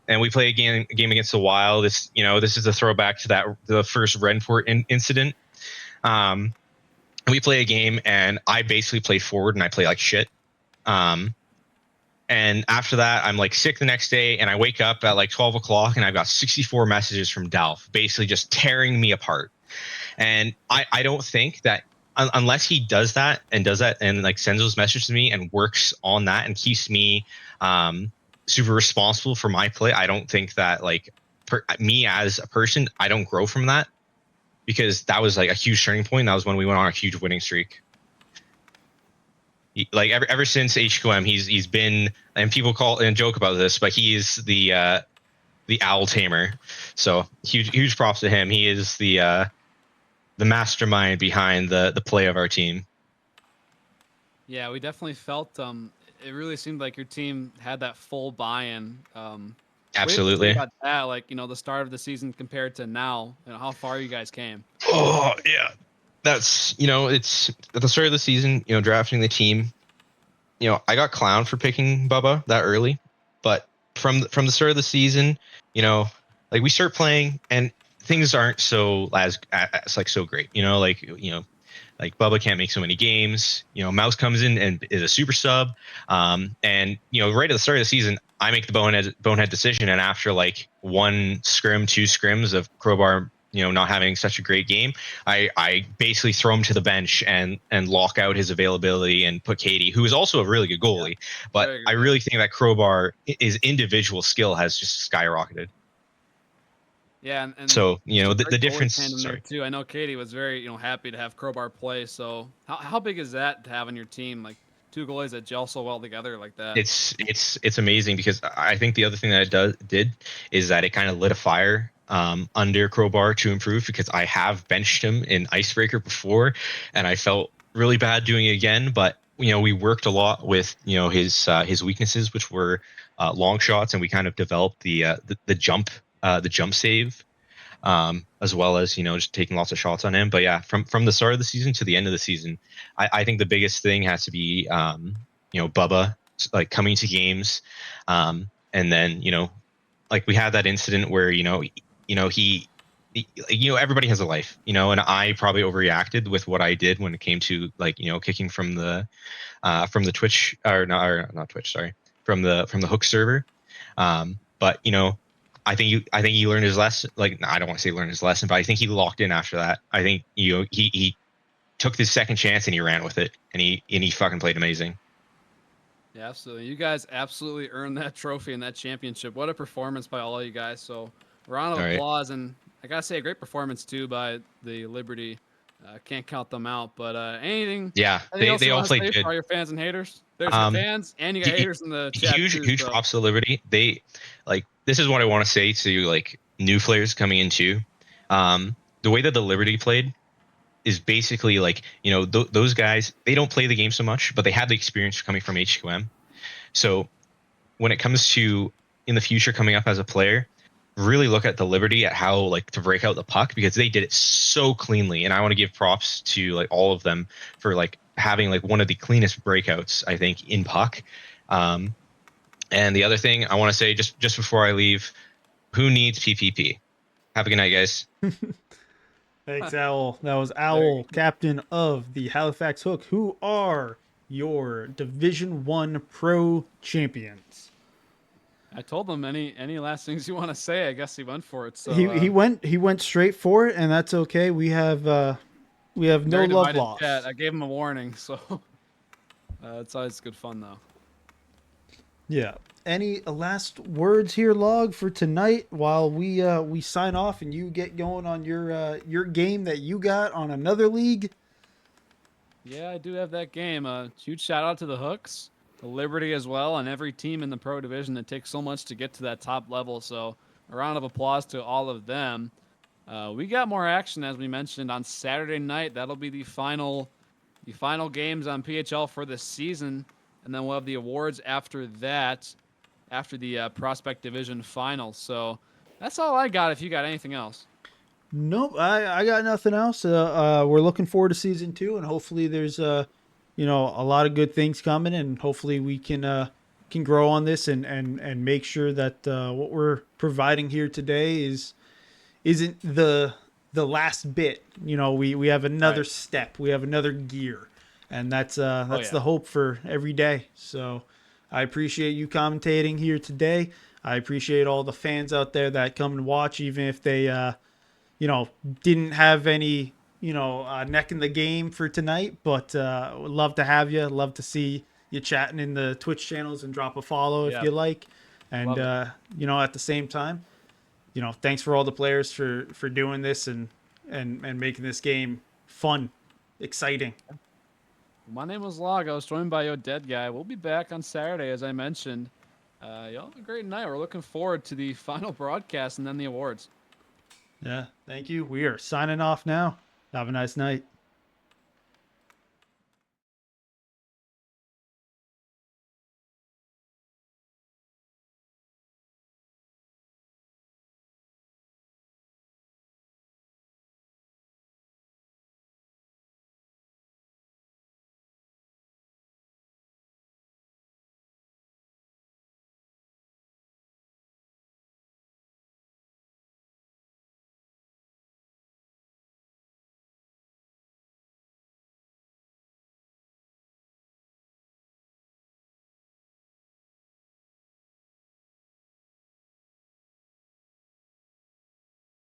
and we play a game against the Wild. This is a throwback to the first Renport incident. We play a game, and I basically play forward, and I play like shit. And after that, I'm like sick the next day, and I wake up at like 12 o'clock, and I've got 64 messages from Delph, basically just tearing me apart. And I don't think that unless he does that and like sends those messages to me and works on that and keeps me super responsible for my play, I don't think that like me as a person, I don't grow from that, because that was like a huge turning point. That was when we went on a huge winning streak. Like ever since HQM, he's been, and people call and joke about this, but he is the owl tamer. So huge props to him. He is the mastermind behind the play of our team. Yeah, we definitely felt it really seemed like your team had that full buy-in. What do you have to say Absolutely. about that? Like, the start of the season compared to now, how far you guys came. Oh yeah, that's it's at the start of the season. Drafting the team. I got clowned for picking Bubba that early, but from the start of the season, like we start playing and things aren't so as like so great. Like Bubba can't make so many games. Mouse comes in and is a super sub. And right at the start of the season, I make the bonehead decision, and after like one scrim, two scrims of Crowbar, not having such a great game, I basically throw him to the bench and lock out his availability and put Katie, who is also a really good goalie. But Very good, I yeah. really think that Crowbar, his individual skill has just skyrocketed. Yeah, and So just a the great goalie difference. tandem there Sorry. too. I know Katie was very, happy to have Crowbar play. So how big is that to have on your team? Like two goalies that gel so well together like that. It's amazing because I think the other thing that did is that it kind of lit a fire under Crowbar to improve, because I have benched him in Icebreaker before and I felt really bad doing it again. But we worked a lot with his weaknesses, which were long shots, and we kind of developed the jump save, as well as just taking lots of shots on him. But yeah, from the start of the season to the end of the season, I think the biggest thing has to be Bubba like coming to games, and then like we had that incident where everybody has a life, and I probably overreacted with what I did when it came to like kicking from the Twitch, or not Twitch, sorry, from the Hook server. But I think he learned his lesson. Like, I don't want to say learned his lesson, but I think he locked in after that. I think he took this second chance and he ran with it, and he fucking played amazing. Yeah, absolutely. You guys absolutely earned that trophy and that championship. What a performance by all of you guys. So round of All right. applause, and I gotta say a great performance too by the Liberty. Can't count them out, but anything Yeah, anything they else they you all want to played say for good. all your fans and haters? There's your Um, fans and you got haters in the chat too. huge So props to Liberty. They like, this is what I want to say to like new players coming in too. The way that the Liberty played is basically like those guys, they don't play the game so much, but they have the experience coming from HQM. So when it comes to in the future coming up as a player, really look at the Liberty at how like to break out the puck, because they did it so cleanly, and I want to give props to like all of them for like having like one of the cleanest breakouts I think in puck. Um, and the other thing I want to say just before I leave, who needs PPP? Have a good night, guys. Thanks, Owl. That was There you Owl, captain of the Halifax Hook, who are your Division One Pro champions. I told them any last things you want to say. I guess he went for it. So He went straight for it, and that's okay. We have no very love divided chat. lost. I gave him a warning, so it's always good fun though. Yeah. Any last words here, Log, for tonight while we sign off and you get going on your game that you got on another league? Yeah, I do have that game. Huge shout out to the Hooks, the Liberty as well, and every team in the Pro Division that takes so much to get to that top level. So a round of applause to all of them. We got more action, as we mentioned, on Saturday night. That'll be the final games on PHL for the season, and then we'll have the awards after that, after the Prospect Division finals. So that's all I got. If you got anything else. Nope, I got nothing else. We're looking forward to season 2, and hopefully there's a lot of good things coming, and hopefully we can grow on this and make sure that what we're providing here today isn't the last bit. We have another Right. step, we have another gear, and that's yeah. the hope for every day. So I appreciate you commentating here today. I appreciate all the fans out there that come and watch, even if they didn't have any, neck in the game for tonight, but would love to have you. Love to see you chatting in the Twitch channels, and drop a follow if Yeah. you like. And, Love it. at the same time, thanks for all the players for doing this and making this game fun, exciting. My name was Log. I was joined by Yo Dead Guy. We'll be back on Saturday, as I mentioned. Y'all have a great night. We're looking forward to the final broadcast and then the awards. Yeah. Thank you. We are signing off now. Have a nice night.